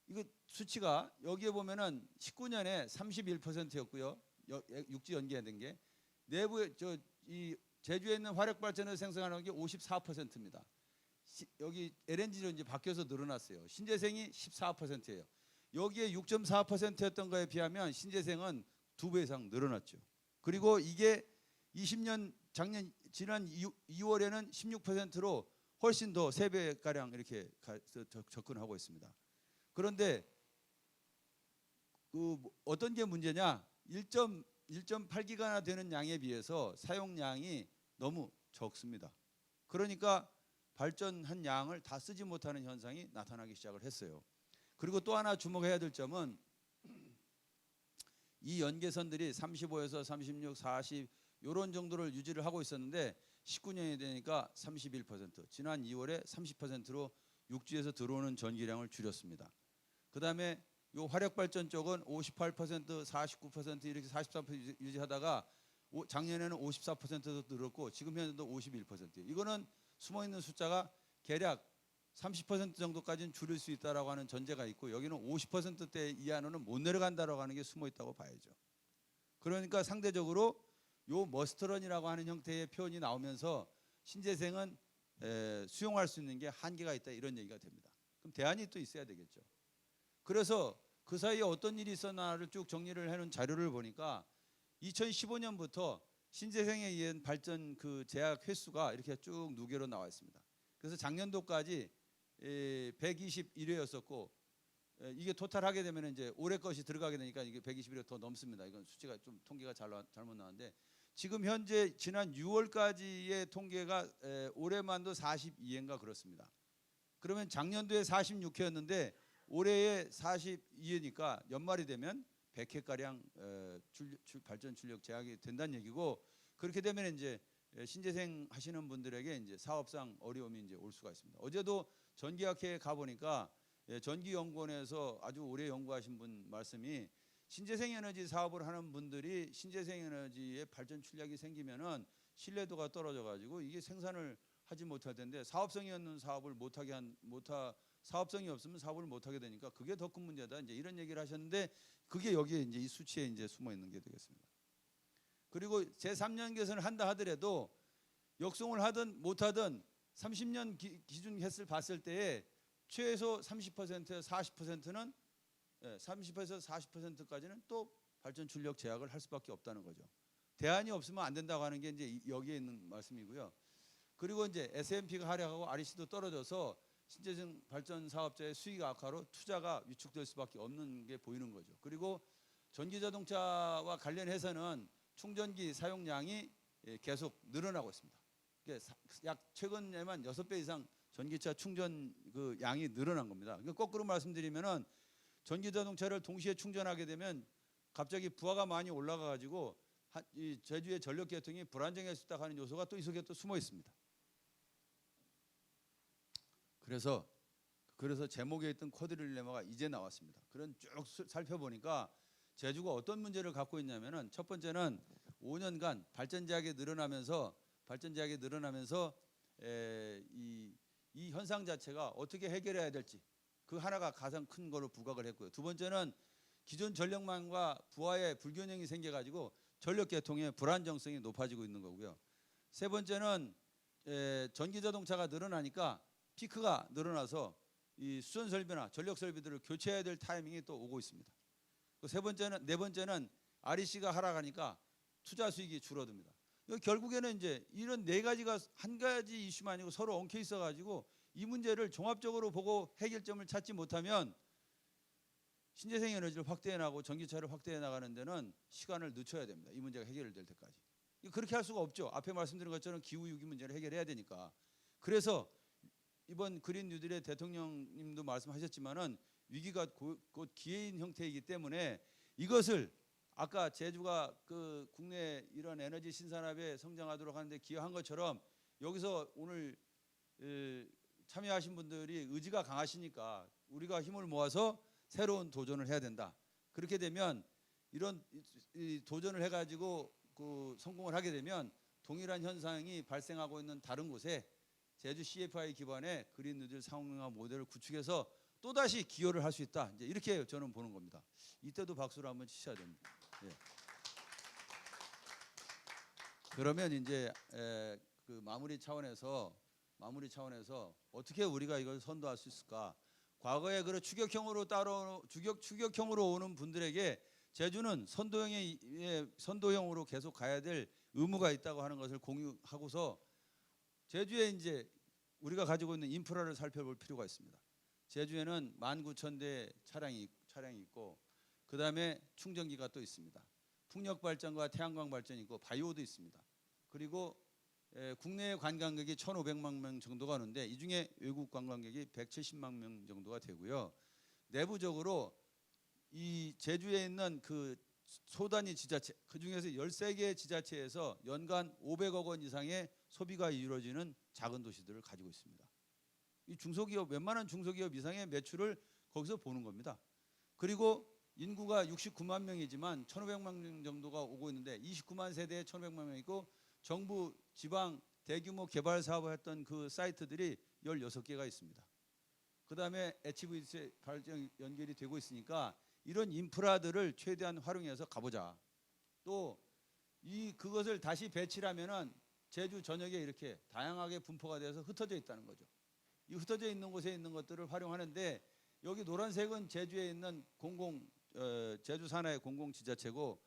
이거 수치가 여기에 보면은 19년에 31%였고요. 육지 연계된 게 내부에 이 제주에 있는 화력 발전을 생산하는 게 54%입니다. 여기 LNG로 이제 바뀌어서 늘어났어요. 신재생이 14%예요. 여기에 6.4%였던 거에 비하면 신재생은 2배 이상 늘어났죠. 그리고 이게 20년 지난 2월에는 16%로 훨씬 더 3배 가량 이렇게 접근하고 있습니다. 그런데 어떤 게 문제냐? 1.8기가나 되는 양에 비해서 사용량이 너무 적습니다. 그러니까 발전한 양을 다 쓰지 못하는 현상이 나타나기 시작을 했어요. 그리고 또 하나 주목해야 될 점은 이 연계선들이 35에서 36, 40 이런 정도를 유지를 하고 있었는데 19년이 되니까 31%, 지난 2월에 30%로 육지에서 들어오는 전기량을 줄였습니다. 그 다음에 이 화력발전 쪽은 58%, 49% 이렇게 43% 유지하다가 작년에는 54%도 늘었고 지금 현재도 51%예요. 이거는 숨어 있는 숫자가 대략 30% 정도까지는 줄일 수 있다라고 하는 전제가 있고 여기는 50%대 이하로는 못 내려간다라고 하는 게 숨어 있다고 봐야죠. 그러니까 상대적으로 요 머스트런이라고 하는 형태의 표현이 나오면서 신재생은 수용할 수 있는 게 한계가 있다 이런 얘기가 됩니다. 그럼 대안이 또 있어야 되겠죠. 그래서 그 사이에 어떤 일이 있었나를 쭉 정리를 해놓은 자료를 보니까 2015년부터 신재생에 의한 발전 그 제약 횟수가 이렇게 쭉 누계로 나와 있습니다. 그래서 작년도까지 121회였었고 이게 토탈하게 되면 이제 올해 것이 들어가게 되니까 이게 121회 더 넘습니다. 이건 수치가 좀 통계가 잘못 나왔는데 지금 현재 지난 6월까지의 통계가 올해만도 42회인가 그렇습니다. 그러면 작년도에 46회였는데 올해에 42회니까 연말이 되면 100회가량 발전 출력 제약이 된다는 얘기고 그렇게 되면 이제 신재생 하시는 분들에게 이제 사업상 어려움이 이제 올 수가 있습니다. 어제도 전기학회에 가 보니까 전기연구원에서 아주 오래 연구하신 분 말씀이 신재생 에너지 사업을 하는 분들이 신재생 에너지의 발전 출력이 생기면은 신뢰도가 떨어져 가지고 이게 생산을 하지 못할 텐데 사업성이 없는 사업을 사업성이 없으면 사업을 못 하게 되니까 그게 더 큰 문제다. 이제 이런 얘기를 하셨는데 그게 여기에 이제 이 수치에 이제 숨어 있는 게 되겠습니다. 그리고 제3년 개선을 한다 하더라도 역송을 하든 못 하든 30년 기준 횟수를 봤을 때에 최소 30%에서 40%는 30%에서 40%까지는 또 발전 출력 제약을 할 수밖에 없다는 거죠. 대안이 없으면 안 된다고 하는 게 이제 여기에 있는 말씀이고요. 그리고 이제 S&P가 하락하고 REC도 떨어져서 신재생 발전 사업자의 수익 악화로 투자가 위축될 수밖에 없는 게 보이는 거죠. 그리고 전기 자동차와 관련해서는 충전기 사용량이 계속 늘어나고 있습니다. 약 최근에만 6배 이상 전기차 충전 그 양이 늘어난 겁니다. 그러니까 거꾸로 말씀드리면은 전기 자동차를 동시에 충전하게 되면 갑자기 부하가 많이 올라가 가지고 이 제주의 전력 계통이 불안정할 수 있다 하는 요소가 또 이 속에 또 숨어 있습니다. 그래서 제목에 있던 쿼드릴레마가 이제 나왔습니다. 그런 쭉 살펴보니까 제주가 어떤 문제를 갖고 있냐면은 첫 번째는 5년간 발전 제약이 늘어나면서 이 현상 자체가 어떻게 해결해야 될지 그 하나가 가장 큰 거로 부각을 했고요. 두 번째는 기존 전력망과 부하의 불균형이 생겨가지고 전력 계통의 불안정성이 높아지고 있는 거고요. 세 번째는 전기 자동차가 늘어나니까 피크가 늘어나서 이 수전 설비나 전력 설비들을 교체해야 될 타이밍이 또 오고 있습니다. 네 번째는 REC가 하락하니까 투자 수익이 줄어듭니다. 결국에는 이제 이런 네 가지가 한 가지 이슈만 아니고 서로 엉켜 있어가지고 이 문제를 종합적으로 보고 해결점을 찾지 못하면 신재생 에너지를 확대해 나가고 전기차를 확대해 나가는 데는 시간을 늦춰야 됩니다. 이 문제가 해결될 때까지. 그렇게 할 수가 없죠. 앞에 말씀드린 것처럼 기후위기 문제를 해결해야 되니까. 그래서 이번 그린 뉴딜의 대통령님도 말씀하셨지만은 위기가 곧 기회인 형태이기 때문에 이것을 아까 제주가 그 국내 이런 에너지 신산업에 성장하도록 하는데 기여한 것처럼 여기서 오늘 참여하신 분들이 의지가 강하시니까 우리가 힘을 모아서 새로운 도전을 해야 된다. 그렇게 되면 이런 도전을 해가지고 그 성공을 하게 되면 동일한 현상이 발생하고 있는 다른 곳에 제주 CFI 기반의 그린 뉴딜 상용화 모델을 구축해서 또다시 기여를 할 수 있다. 이제 이렇게 저는 보는 겁니다. 이때도 박수를 한번 치셔야 됩니다. 예. 그러면 이제 그 마무리 차원에서 어떻게 우리가 이걸 선도할 수 있을까? 과거에 그런 추격형으로 오는 분들에게 제주는 선도형으로 계속 가야 될 의무가 있다고 하는 것을 공유하고서 제주에 이제 우리가 가지고 있는 인프라를 살펴볼 필요가 있습니다. 제주에는 19,000대 차량이 있고 그 다음에 충전기가 또 있습니다. 풍력 발전과 태양광 발전이 있고 바이오도 있습니다. 그리고 국내 관광객이 1,500만 명 정도가 오는데 이 중에 외국 관광객이 170만 명 정도가 되고요. 내부적으로 이 제주에 있는 그 소단위 지자체 그 중에서 13개 지자체에서 연간 500억 원 이상의 소비가 이루어지는 작은 도시들을 가지고 있습니다. 이 웬만한 중소기업 이상의 매출을 거기서 보는 겁니다. 그리고 인구가 69만 명이지만 1,500만 명 정도가 오고 있는데 29만 세대에 1,500만 명이고 정부 지방 대규모 개발 사업을 했던 그 사이트들이 16개가 있습니다. 그다음에 HVDC 발전 연결이 되고 있으니까 이런 인프라들을 최대한 활용해서 가보자. 또 그것을 다시 배치하면은 제주 전역에 이렇게 다양하게 분포가 돼서 흩어져 있다는 거죠. 이 흩어져 있는 곳에 있는 것들을 활용하는데 여기 노란색은 제주에 있는 제주 산하의 공공지자체고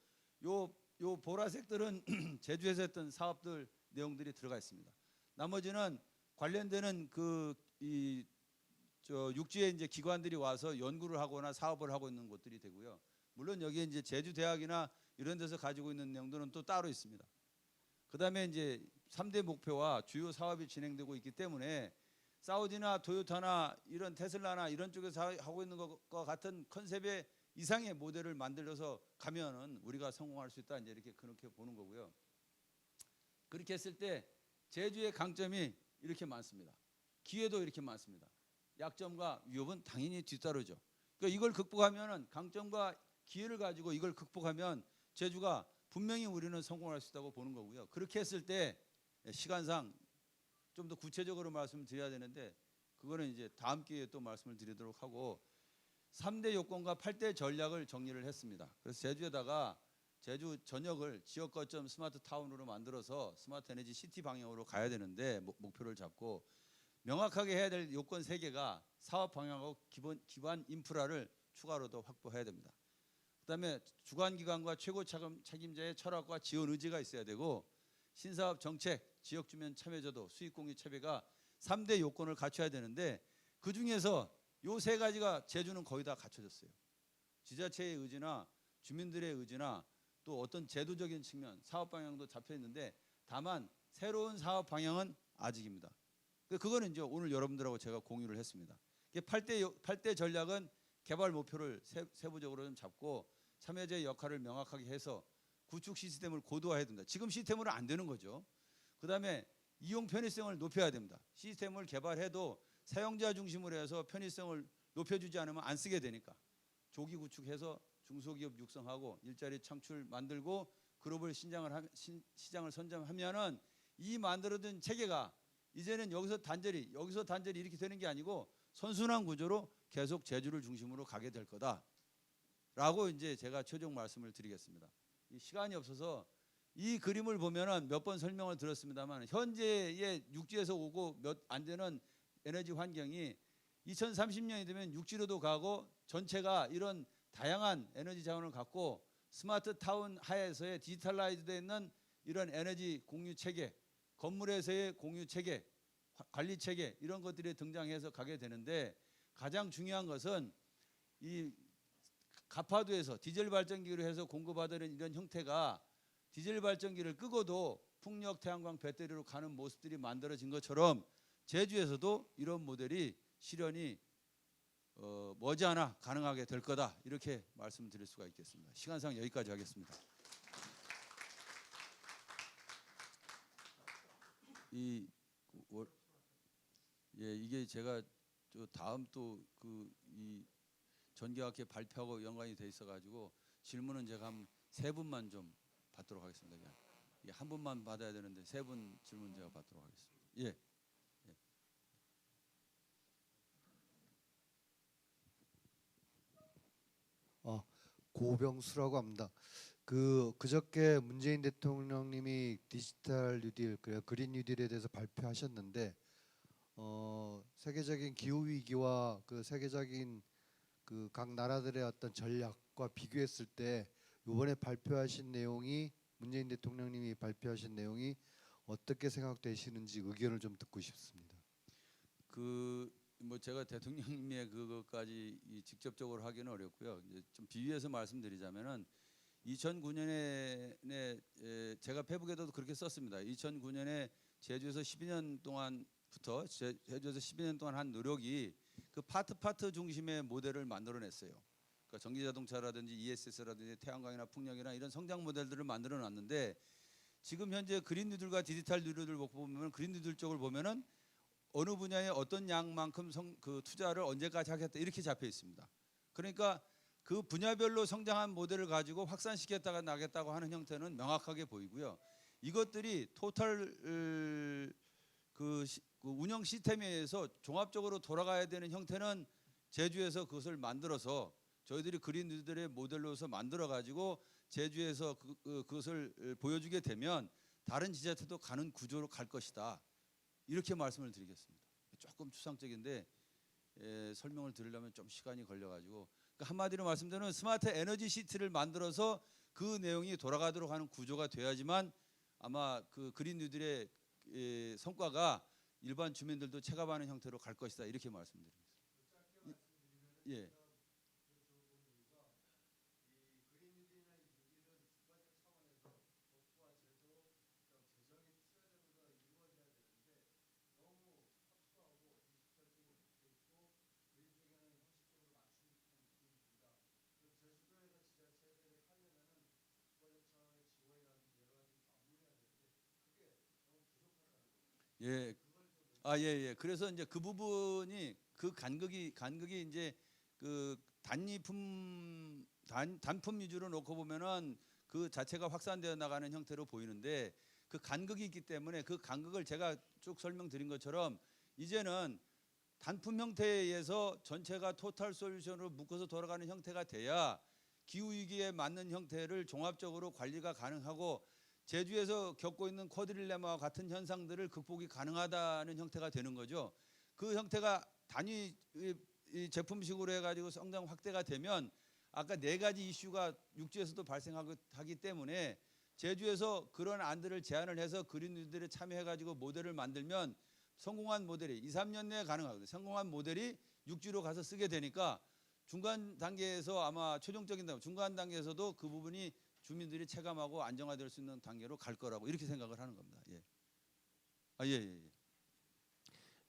요 보라색들은 제주에서 했던 사업들 내용들이 들어가 있습니다. 나머지는 관련되는 육지에 이제 기관들이 와서 연구를 하거나 사업을 하고 있는 곳들이 되고요. 물론 여기에 이제 제주 대학이나 이런 데서 가지고 있는 내용들은 또 따로 있습니다. 그다음에 이제 3대 목표와 주요 사업이 진행되고 있기 때문에 사우디나 토요타나 이런 테슬라나 이런 쪽에서 하고 있는 것과 같은 컨셉의 이상의 모델을 만들어서 가면은 우리가 성공할 수 있다, 이제 이렇게 그렇게 보는 거고요. 그렇게 했을 때 제주의 강점이 이렇게 많습니다. 기회도 이렇게 많습니다. 약점과 위협은 당연히 뒤따르죠. 그러니까 이걸 극복하면은 강점과 기회를 가지고 이걸 극복하면 제주가 분명히 우리는 성공할 수 있다고 보는 거고요. 그렇게 했을 때 시간상 좀 더 구체적으로 말씀을 드려야 되는데 그거는 이제 다음 기회에 또 말씀을 드리도록 하고 3대 요건과 8대 전략을 정리를 했습니다. 그래서 제주에다가 제주 전역을 지역 거점 스마트 타운으로 만들어서 스마트 에너지 시티 방향으로 가야 되는데 목표를 잡고 명확하게 해야 될 요건 3개가 사업 방향하고 기반 인프라를 추가로 더 확보해야 됩니다. 그다음에 주관 기관과 최고 책임자의 철학과 지원 의지가 있어야 되고 신사업 정책, 지역 주민 참여제도, 수익 공유 체계가 3대 요건을 갖춰야 되는데 그 중에서 요 3가지가 제주는 거의 다 갖춰졌어요. 지자체의 의지나 주민들의 의지나 또 어떤 제도적인 측면, 사업 방향도 잡혀 있는데 다만 새로운 사업 방향은 아직입니다. 그거는 이제 오늘 여러분들하고 제가 공유를 했습니다. 8대 전략은 개발 목표를 세부적으로 좀 잡고 참여자의 역할을 명확하게 해서 구축 시스템을 고도화해야 된다. 지금 시스템으로 안 되는 거죠. 그다음에 이용 편의성을 높여야 됩니다. 시스템을 개발해도 사용자 중심으로 해서 편의성을 높여주지 않으면 안 쓰게 되니까 조기 구축해서 중소기업 육성하고 일자리 창출 만들고 글로벌 시장을 선점하면은 이 만들어진 체계가 이제는 여기서 단절이 이렇게 되는 게 아니고 선순환 구조로 계속 제주를 중심으로 가게 될 거다라고 이제 제가 최종 말씀을 드리겠습니다. 이 시간이 없어서 이 그림을 보면은 몇 번 설명을 드렸습니다만 현재의 육지에서 오고 몇 안 되는 에너지 환경이 2030년이 되면 육지로도 가고 전체가 이런 다양한 에너지 자원을 갖고 스마트 타운 하에서의 디지털라이즈되어 있는 이런 에너지 공유 체계, 건물에서의 공유 체계, 관리 체계 이런 것들이 등장해서 가게 되는데 가장 중요한 것은 이 가파도에서 디젤 발전기로 해서 공급받는 이런 형태가 디젤 발전기를 끄고도 풍력 태양광 배터리로 가는 모습들이 만들어진 것처럼 제주에서도 이런 모델이 실현이 머지않아 가능하게 될 거다 이렇게 말씀드릴 수가 있겠습니다. 시간상 여기까지 하겠습니다. 이게 제가 다음 또 이 전기학회 발표하고 연관이 돼 있어가지고 질문은 제가 한 3분만 좀 받도록 하겠습니다. 이게 한 분만 받아야 되는데 3분 질문 제가 받도록 하겠습니다. 예. 고병수라고 합니다. 그저께 문재인 대통령님이 디지털 뉴딜, 그린 뉴딜에 대해서 발표하셨는데 세계적인 기후 위기와 세계적인 각 나라들의 어떤 전략과 비교했을 때 이번에 발표하신 내용이 문재인 대통령님이 발표하신 내용이 어떻게 생각되시는지 의견을 좀 듣고 싶습니다. 제가 대통령님의 그것까지 직접적으로 하기는 어렵고요. 이제 좀 비유해서 말씀드리자면은 2009년에 제가 페북에도 그렇게 썼습니다. 2009년에 제주에서 12년 동안부터 제주에서 12년 동안 한 노력이 그 파트 중심의 모델을 만들어냈어요. 그러니까 전기자동차라든지 ESS라든지 태양광이나 풍력이나 이런 성장 모델들을 만들어놨는데 지금 현재 그린 뉴딜과 디지털 뉴딜을 보면 그린 뉴딜 쪽을 보면은 어느 분야에 어떤 양만큼 투자를 언제까지 하겠다 이렇게 잡혀 있습니다. 그러니까 그 분야별로 성장한 모델을 가지고 확산시켰다가 나겠다고 하는 형태는 명확하게 보이고요. 이것들이 토탈 그 운영 시스템에 의해서 종합적으로 돌아가야 되는 형태는 제주에서 그것을 만들어서 저희들이 그린뉴딜의 모델로서 만들어 가지고 제주에서 그것을 보여주게 되면 다른 지자체도 가는 구조로 갈 것이다. 이렇게 말씀을 드리겠습니다. 조금 추상적인데 설명을 드리려면 좀 시간이 걸려가지고 그러니까 한마디로 말씀드리면 스마트 에너지 시티를 만들어서 그 내용이 돌아가도록 하는 구조가 돼야지만 아마 그 그린 뉴딜의 성과가 일반 주민들도 체감하는 형태로 갈 것이다 이렇게 말씀드립니다. 예. 예. 예, 예. 그래서 이제 그 부분이 그 간극이 이제 그 단품 위주로 놓고 보면은 그 자체가 확산되어 나가는 형태로 보이는데 그 간극이 있기 때문에 그 간극을 제가 쭉 설명드린 것처럼 이제는 단품 형태에 의해서 전체가 토탈 솔루션으로 묶어서 돌아가는 형태가 돼야 기후 위기에 맞는 형태를 종합적으로 관리가 가능하고 제주에서 겪고 있는 쿼드릴레마와 같은 현상들을 극복이 가능하다는 형태가 되는 거죠. 그 형태가 단위 이 제품식으로 해가지고 성장 확대가 되면 아까 네 가지 이슈가 육지에서도 발생하기 때문에 제주에서 그런 안들을 제안을 해서 그린뉴딜에 참여해가지고 모델을 만들면 성공한 모델이 2, 3년 내에 가능하거든요. 성공한 모델이 육지로 가서 쓰게 되니까 중간 단계에서 아마 최종적인 중간 단계에서도 그 부분이 주민들이 체감하고 안정화될 수 있는 단계로 갈 거라고 이렇게 생각을 하는 겁니다. 예. 예.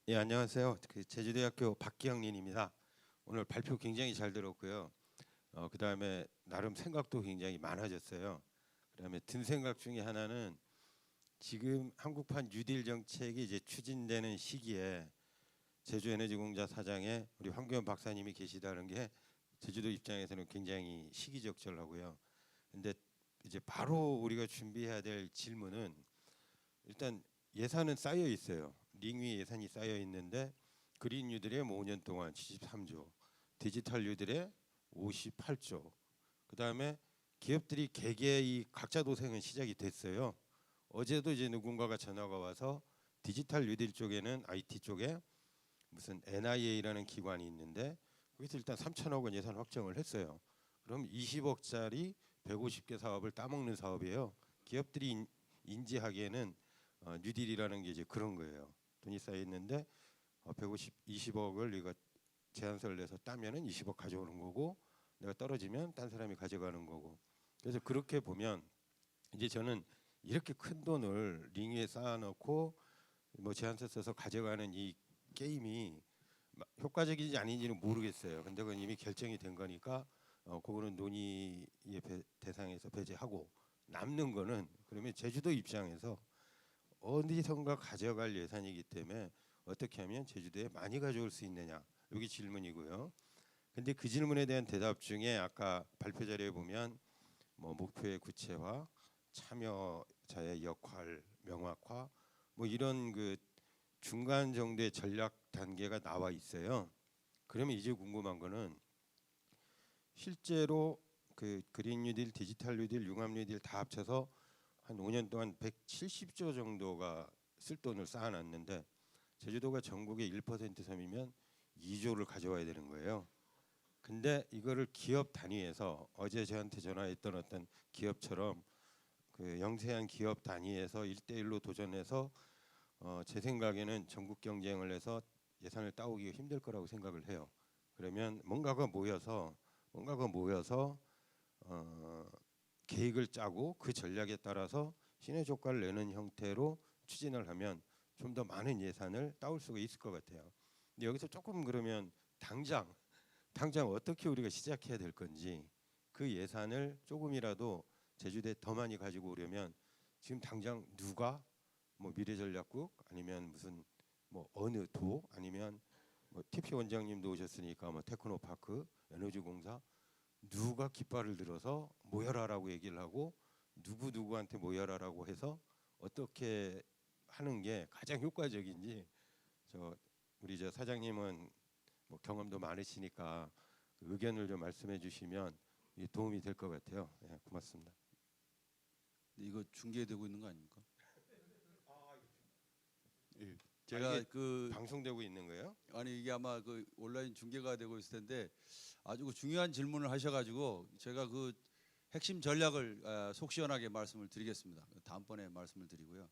예, 안녕하세요. 그 제주대학교 박기영린입니다. 오늘 발표 굉장히 잘 들었고요. 그다음에 나름 생각도 굉장히 많아졌어요. 그다음에 든 생각 중에 하나는 지금 한국판 뉴딜 정책이 이제 추진되는 시기에 제주에너지공사 사장에 우리 황교안 박사님이 계시다는 게 제주도 입장에서는 굉장히 시기적절하고요. 근데 이제 바로 우리가 준비해야 될 질문은 일단 예산은 쌓여 있어요. 링 위에 예산이 쌓여 있는데 그린 뉴딜에 5년 동안 73조, 디지털 뉴딜에 58조. 그다음에 기업들이 개개의 각자 도생은 시작이 됐어요. 어제도 이제 누군가가 전화가 와서 디지털 뉴딜 쪽에는 IT 쪽에 무슨 NIA라는 기관이 있는데 거기서 일단 3천억 원 예산 확정을 했어요. 그럼 20억짜리 150개 사업을 따먹는 사업이에요. 기업들이 인지하기에는 뉴딜이라는 게 이제 그런 거예요. 돈이 쌓여 있는데 20억을 이거 제안서를 내서 따면은 20억 가져오는 거고 내가 떨어지면 딴 사람이 가져가는 거고. 그래서 그렇게 보면 이제 저는 이렇게 큰 돈을 링 위에 쌓아놓고 뭐 제안서 써서 가져가는 이 게임이 효과적인지 아닌지는 모르겠어요. 근데 그건 이미 결정이 된 거니까 그거는 논의의 대상에서 배제하고 남는 거는 그러면 제주도 입장에서 어디선가 가져갈 예산이기 때문에 어떻게 하면 제주도에 많이 가져올 수 있느냐 여기 질문이고요. 근데 그 질문에 대한 대답 중에 아까 발표 자료에 보면 뭐 목표의 구체화, 참여자의 역할 명확화 뭐 이런 그 중간 정도의 전략 단계가 나와 있어요. 그러면 이제 궁금한 거는 실제로 그 그린 뉴딜, 디지털 뉴딜, 융합 뉴딜 다 합쳐서 한 5년 동안 170조 정도가 쓸 돈을 쌓아놨는데 제주도가 전국의 1% 섬이면 2조를 가져와야 되는 거예요. 근데 이거를 기업 단위에서 어제 저한테 전화했던 어떤 기업처럼 그 영세한 기업 단위에서 1대1로 도전해서 제 생각에는 전국 경쟁을 해서 예산을 따오기가 힘들 거라고 생각을 해요. 그러면 뭔가가 모여서 계획을 짜고 그 전략에 따라서 시너지 효과를 내는 형태로 추진을 하면 좀 더 많은 예산을 따올 수가 있을 것 같아요. 근데 여기서 조금 그러면 당장 어떻게 우리가 시작해야 될 건지 그 예산을 조금이라도 제주도에 더 많이 가지고 오려면 지금 당장 누가 뭐 미래전략국 아니면 무슨 뭐 어느 도 아니면 뭐 TP 원장님도 오셨으니까 뭐 테크노파크, 에너지공사 누가 깃발을 들어서 모여라라고 얘기를 하고 누구 누구한테 모여라라고 해서 어떻게 하는 게 가장 효과적인지 우리 사장님은 뭐 경험도 많으시니까 그 의견을 좀 말씀해 주시면 도움이 될 것 같아요. 예, 고맙습니다. 이거 중계되고 있는 거 아닙니까? 예. 제가 이게 그 방송되고 있는 거예요? 아니 이게 아마 그 온라인 중계가 되고 있을 텐데 아주 그 중요한 질문을 하셔가지고 제가 그 핵심 전략을 속 시원하게 말씀을 드리겠습니다. 다음번에 말씀을 드리고요.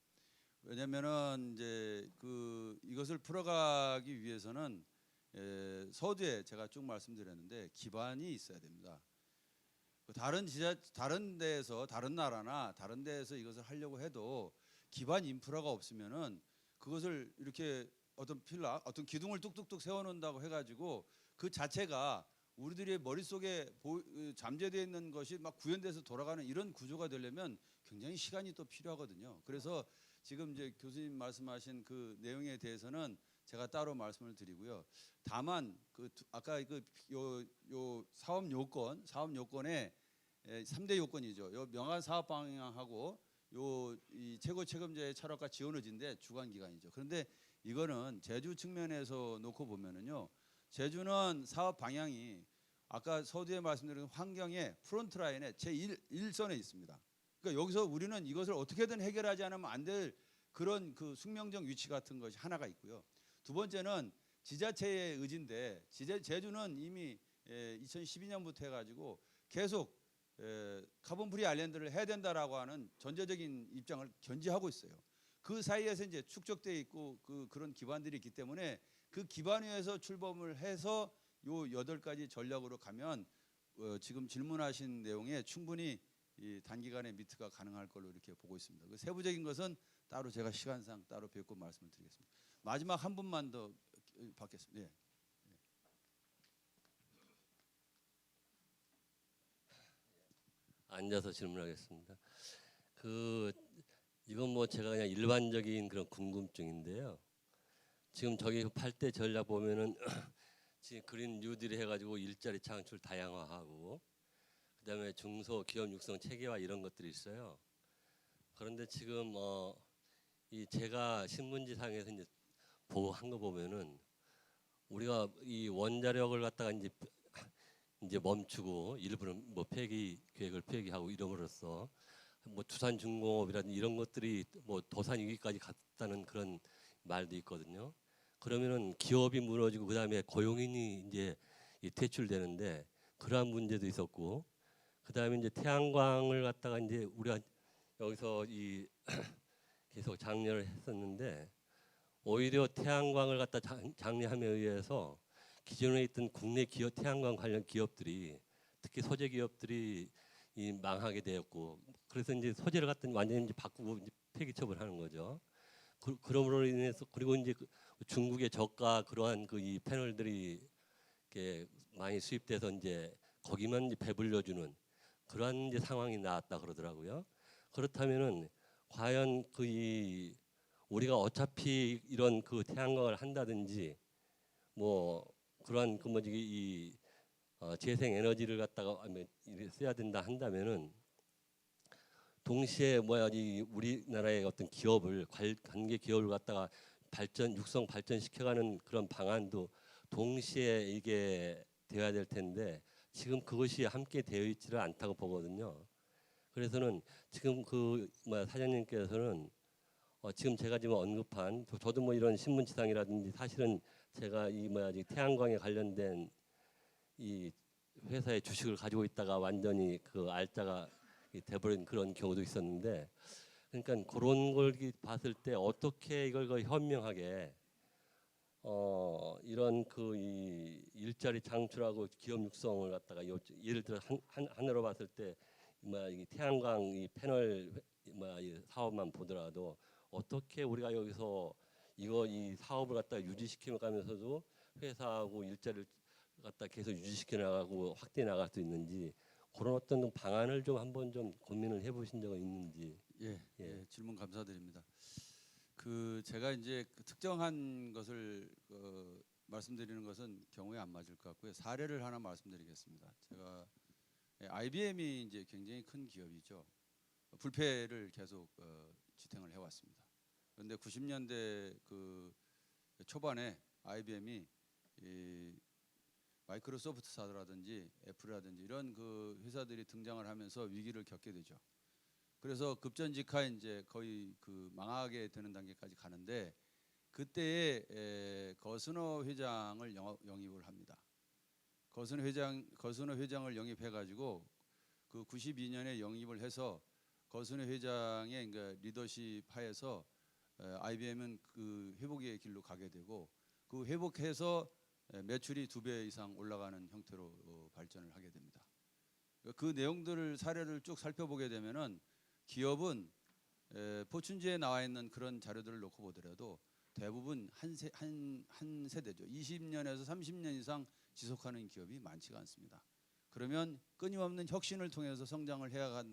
왜냐면은 이제 그 이것을 풀어가기 위해서는 서두에 제가 쭉 말씀드렸는데 기반이 있어야 됩니다. 다른 데에서 다른 나라나 다른 데에서 이것을 하려고 해도 기반 인프라가 없으면은 그것을 이렇게 어떤 필라 어떤 기둥을 뚝뚝뚝 세워놓는다고 해가지고 그 자체가 우리들의 머릿속에 잠재되어 있는 것이 막 구현돼서 돌아가는 이런 구조가 되려면 굉장히 시간이 또 필요하거든요. 그래서 지금 이제 교수님 말씀하신 그 내용에 대해서는 제가 따로 말씀을 드리고요. 다만 그 아까 그 요 사업 요건에 3대 요건이죠. 요 명확한 사업 방향하고 이 최고 책임자의 철학과 지원 의지인데 주관 기관이죠. 그런데 이거는 제주 측면에서 놓고 보면은요. 제주는 사업 방향이 아까 서두에 말씀드린 환경의 프론트 라인에 제1선에 있습니다. 그러니까 여기서 우리는 이것을 어떻게든 해결하지 않으면 안 될 그런 그 숙명적 위치 같은 것이 하나가 있고요. 두 번째는 지자체의 의지인데 제주는 이미 2012년부터 해가지고 계속 카본 프리 아일랜드를 해야 된다라고 하는 전제적인 입장을 견지하고 있어요. 그 사이에서 이제 축적돼 있고 그런 기반들이 있기 때문에 그 기반 위에서 출범을 해서 요 8가지 전략으로 가면 지금 질문하신 내용에 충분히 이 단기간에 미트가 가능할 걸로 이렇게 보고 있습니다. 그 세부적인 것은 따로 제가 시간상 따로 뵙고 말씀을 드리겠습니다. 마지막 한 분만 더 받겠습니다. 예. 앉아서 질문하겠습니다. 이건 뭐 제가 그냥 일반적인 그런 궁금증인데요. 지금 저기 8대 전략 보면은 지금 그린 뉴딜 해가지고 일자리 창출 다양화하고 그다음에 중소기업 육성 체계화 이런 것들이 있어요. 그런데 지금 이 제가 신문지상에서 이제 한 거 보면은 우리가 이 원자력을 갖다가 이제 멈추고 일부는 뭐 계획을 폐기하고 이름으로써 뭐 두산중공업이라든지 이런 것들이 뭐 도산 위기까지 갔다는 그런 말도 있거든요. 그러면은 기업이 무너지고 그다음에 고용인이 이제 퇴출되는데 그러한 문제도 있었고 그다음에 이제 태양광을 갖다가 이제 우리가 여기서 계속 장려를 했었는데 오히려 태양광을 갖다 장려함에 의해서 기존에 있던 국내 기업 태양광 관련 기업들이 특히 소재 기업들이 망하게 되었고 그래서 이제 소재를 갖다 완전히 이제 바꾸고 이제 폐기 처분하는 거죠. 그러므로 인해서 그리고 이제 중국의 저가 그러한 이 패널들이 이렇게 많이 수입돼서 이제 거기만 이제 배불려주는 그러한 이제 상황이 나왔다 그러더라고요. 그렇다면은 과연 우리가 어차피 이런 태양광을 한다든지 뭐 그러한 재생 에너지를 갖다가 써야 된다 한다면은 동시에 우리나라의 어떤 기업을 관계 기업을 갖다가 육성 발전시켜가는 그런 방안도 동시에 이게 되어야 될 텐데 지금 그것이 함께 되어 있지를 않다고 보거든요. 그래서는 지금 사장님께서는 지금 제가 지금 언급한 저도 뭐 이런 신문지상이라든지 사실은 제가 태양광에 관련된 이 회사의 주식을 가지고 있다가 완전히 알짜가 돼버린 그런 경우도 있었는데 그러니까 그런 걸 봤을 때 어떻게 이걸 현명하게 이런 이 일자리 창출하고 기업 육성을 갖다가 예를 들어 하나로 봤을 때 이 태양광 이 패널 이 사업만 보더라도 어떻게 우리가 여기서 이 사업을 갖다가 유지시켜 가면서도 회사하고 일자리를 갖다 계속 유지시켜 나가고 확대해 나갈 수 있는지 그런 어떤 방안을 좀 한번 좀 고민을 해보신 적은 있는지. 예, 질문 감사드립니다. 제가 이제 특정한 것을 말씀드리는 것은 경우에 안 맞을 것 같고요. 사례를 하나 말씀드리겠습니다. 제가 IBM이 이제 굉장히 큰 기업이죠. 불패를 계속 지탱을 해왔습니다. 그런데 90년대 그 초반에 IBM이 이 마이크로소프트사라든지 애플이라든지 이런 그 회사들이 등장을 하면서 위기를 겪게 되죠. 그래서 급전직하 이제 거의 그 망하게 되는 단계까지 가는데 그때에 거스너 회장을 영입을 합니다. 거스너 회장을 영입해가지고 그 92년에 영입을 해서 거스너 회장의 그러니까 리더십 하에서 IBM은 그 회복의 길로 가게 되고 그 회복해서 매출이 2배 이상 올라가는 형태로 발전을 하게 됩니다. 그 내용들을 사례를 쭉 살펴보게 되면은 기업은 포춘지에 나와 있는 그런 자료들을 놓고 보더라도 대부분 한 세대죠. 20년에서 30년 이상 지속하는 기업이 많지가 않습니다. 그러면 끊임없는 혁신을 통해서 성장을 해야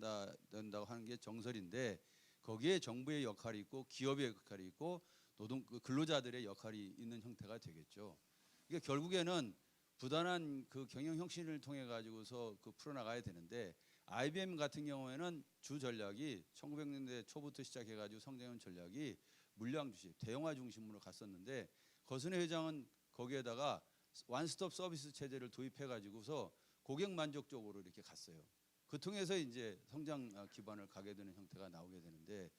된다고 하는 게 정설인데 거기에 정부의 역할이 있고 기업의 역할이 있고 근로자들의 역할이 있는 형태가 되겠죠. 이게 결국에는 부단한 그 경영 혁신을 통해 가지고서 그 풀어나가야 되는데 IBM 같은 경우에는 주 전략이 1900년대 초부터 시작해 가지고 성장한 전략이 물량 주식, 대형화 중심으로 갔었는데 거스너 회장은 거기에다가 원스톱 서비스 체제를 도입해 가지고서 고객 만족적으로 이렇게 갔어요. 그 통해서 이제 성장 기반을 가게 되는 형태가 나오게 되는데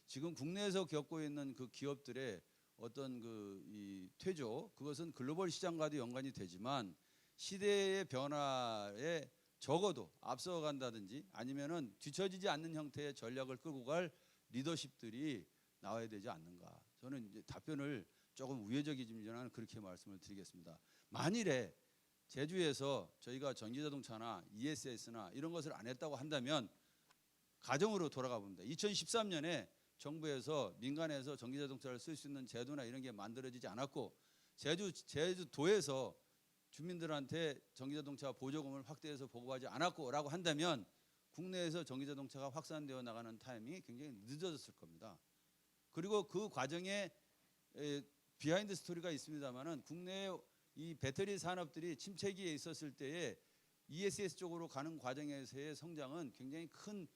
지금 국내에서 겪고 있는 그 기업들의 어떤 그 이 퇴조 그것은 글로벌 시장과도 연관이 되지만 시대의 변화에 적어도 앞서간다든지 아니면은 뒤처지지 않는 형태의 전략을 끌고 갈 리더십들이 나와야 되지 않는가. 저는 이제 답변을 조금 우회적이지만 그렇게 말씀을 드리겠습니다. 만일에 제주에서 저희가 전기자동차나 ESS나 이런 것을 안 했다고 한다면 가정으로 돌아가 봅니다. 2013년에 정부에서 민간에서 전기자동차를 쓸 수 있는 제도나 이런 게 만들어지지 않았고 제주도에서 주민들한테 전기자동차 보조금을 확대해서 보급하지 않았고라고 한다면 국내에서 전기자동차가 확산되어 나가는 타임이 굉장히 늦어졌을 겁니다. 그리고 그 과정에 비하인드 스토리가 있습니다만은 국내 이 배터리 산업들이 침체기에 있었을 때에 ESS 쪽으로 가는 과정에서의 성장은 굉장히 큰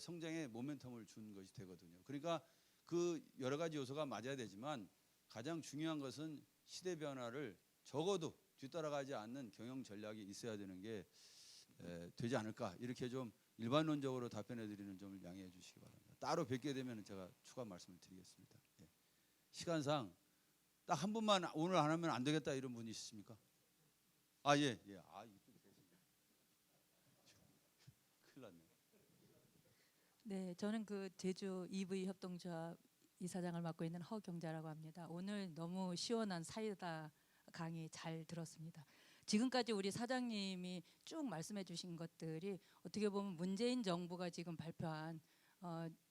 성장의 모멘텀을 준 것이 되거든요. 그러니까 그 여러 가지 요소가 맞아야 되지만 가장 중요한 것은 시대 변화를 적어도 뒤따라가지 않는 경영 전략이 있어야 되는 게 되지 않을까 이렇게 좀 일반론적으로 답변해 드리는 점을 양해해 주시기 바랍니다. 따로 뵙게 되면 제가 추가 말씀을 드리겠습니다. 예. 시간상 딱 한 분만 오늘 안 하면 안 되겠다 이런 분이 있으십니까? 아 예. 아 이쪽에 계시네. 큰일 났네. 네, 저는 그 제주 EV 협동조합 이사장을 맡고 있는 허경자라고 합니다. 오늘 너무 시원한 사이다 강의 잘 들었습니다. 지금까지 우리 사장님이 쭉 말씀해 주신 것들이 어떻게 보면 문재인 정부가 지금 발표한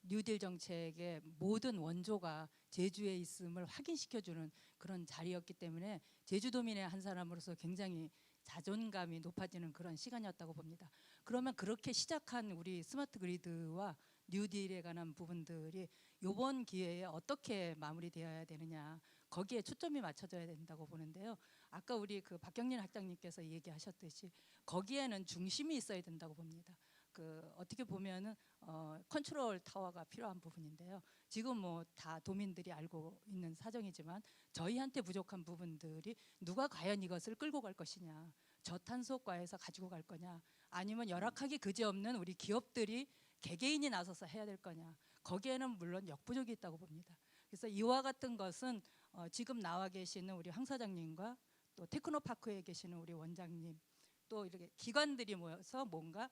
뉴딜 정책의 모든 원조가 제주에 있음을 확인시켜주는 그런 자리였기 때문에 제주도민의 한 사람으로서 굉장히 자존감이 높아지는 그런 시간이었다고 봅니다. 그러면 그렇게 시작한 우리 스마트 그리드와 뉴딜에 관한 부분들이 이번 기회에 어떻게 마무리되어야 되느냐 거기에 초점이 맞춰져야 된다고 보는데요. 아까 우리 그 박경린 학장님께서 얘기하셨듯이 거기에는 중심이 있어야 된다고 봅니다. 그 어떻게 보면은 컨트롤 타워가 필요한 부분인데요. 지금 뭐 다 도민들이 알고 있는 사정이지만 저희한테 부족한 부분들이 누가 과연 이것을 끌고 갈 것이냐, 저탄소과에서 가지고 갈 거냐, 아니면 열악하기 그지없는 우리 기업들이 개개인이 나서서 해야 될 거냐, 거기에는 물론 역부족이 있다고 봅니다. 그래서 이와 같은 것은 지금 나와 계시는 우리 황 사장님과 또 테크노파크에 계시는 우리 원장님 또 이렇게 기관들이 모여서 뭔가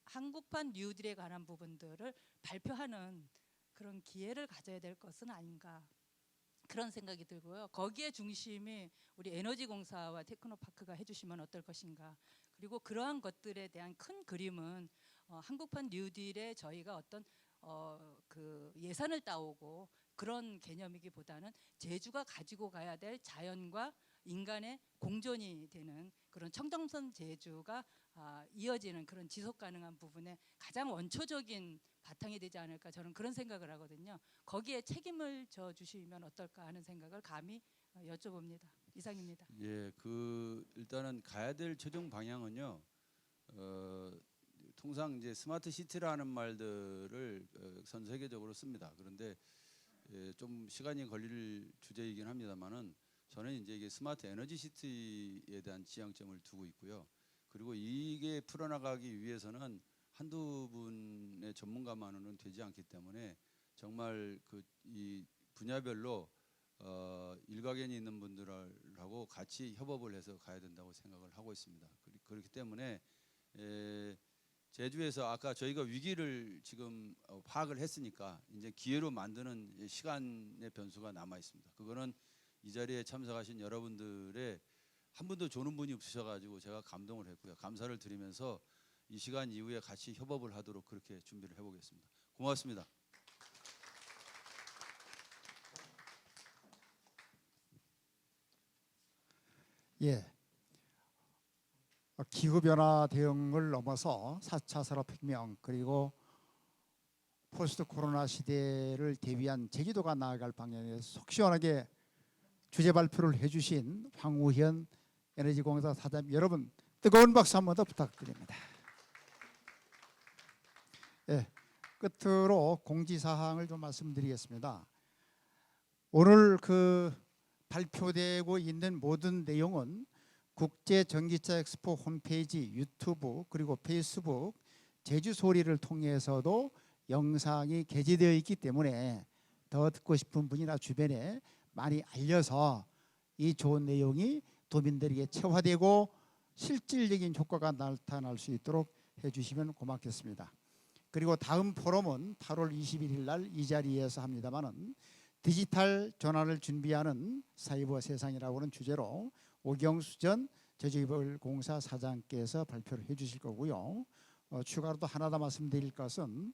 한국판 뉴딜에 관한 부분들을 발표하는 그런 기회를 가져야 될 것은 아닌가 그런 생각이 들고요. 거기에 중심이 우리 에너지공사와 테크노파크가 해주시면 어떨 것인가. 그리고 그러한 것들에 대한 큰 그림은 한국판 뉴딜에 저희가 어떤 그 예산을 따오고 그런 개념이기보다는 제주가 가지고 가야 될 자연과 인간의 공존이 되는 그런 청정선 제주가 이어지는 그런 지속 가능한 부분에 가장 원초적인 바탕이 되지 않을까 저는 그런 생각을 하거든요. 거기에 책임을 져 주시면 어떨까 하는 생각을 감히 여쭤봅니다. 이상입니다. 예, 그 일단은 가야 될 최종 방향은요. 통상 이제 스마트 시티라는 말들을 전 세계적으로 씁니다. 그런데 좀 시간이 걸릴 주제이긴 합니다만은 저는 이제 이게 스마트 에너지 시티에 대한 지향점을 두고 있고요. 그리고 이게 풀어나가기 위해서는 한두 분의 전문가만으로는 되지 않기 때문에 정말 그 이 분야별로 일가견이 있는 분들하고 같이 협업을 해서 가야 된다고 생각을 하고 있습니다. 그렇기 때문에 제주에서 아까 저희가 위기를 지금 파악을 했으니까 이제 기회로 만드는 시간의 변수가 남아 있습니다. 그거는 이 자리에 참석하신 여러분들의 한 분도 조는 분이 없으셔가지고 제가 감동을 했고요. 감사를 드리면서 이 시간 이후에 같이 협업을 하도록 그렇게 준비를 해보겠습니다. 고맙습니다. 예. 기후변화 대응을 넘어서 4차 산업혁명 그리고 포스트 코로나 시대를 대비한 제주도가 나아갈 방향에서 속 시원하게 주제 발표를 해주신 황우현 에너지공사 사장님 여러분 뜨거운 박수 한 번 더 부탁드립니다. 예, 끝으로 공지사항을 좀 말씀드리겠습니다. 오늘 그 발표되고 있는 모든 내용은 국제전기차 엑스포 홈페이지, 유튜브 그리고 페이스북 제주소리를 통해서도 영상이 게재되어 있기 때문에 더 듣고 싶은 분이나 주변에 많이 알려서 이 좋은 내용이 도민들에게 체화되고 실질적인 효과가 나타날 수 있도록 해주시면 고맙겠습니다. 그리고 다음 포럼은 8월 21일 날 이 자리에서 합니다마는 디지털 전환을 준비하는 사이버 세상이라고 하는 주제로 오경수 전 제주이벌공사 사장께서 발표를 해주실 거고요. 추가로 또 하나 더 말씀드릴 것은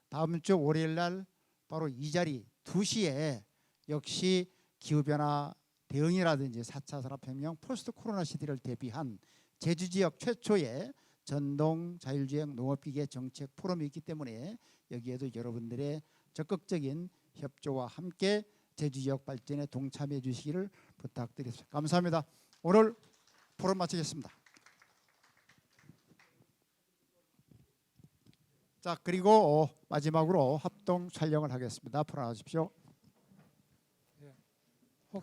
다음 주 월요일 날 바로 이 자리 2시에 역시 기후변화 대응이라든지 4차 산업혁명 포스트 코로나 시대를 대비한 제주 지역 최초의 전동 자율주행 농업기계 정책 포럼이 있기 때문에 여기에도 여러분들의 적극적인 협조와 함께 제주 지역 발전에 동참해 주시기를 부탁드리겠습니다. 감사합니다. 오늘 포럼 마치겠습니다. 자, 그리고 마지막으로 합동 촬영을 하겠습니다. 앞으로 나와주십시오.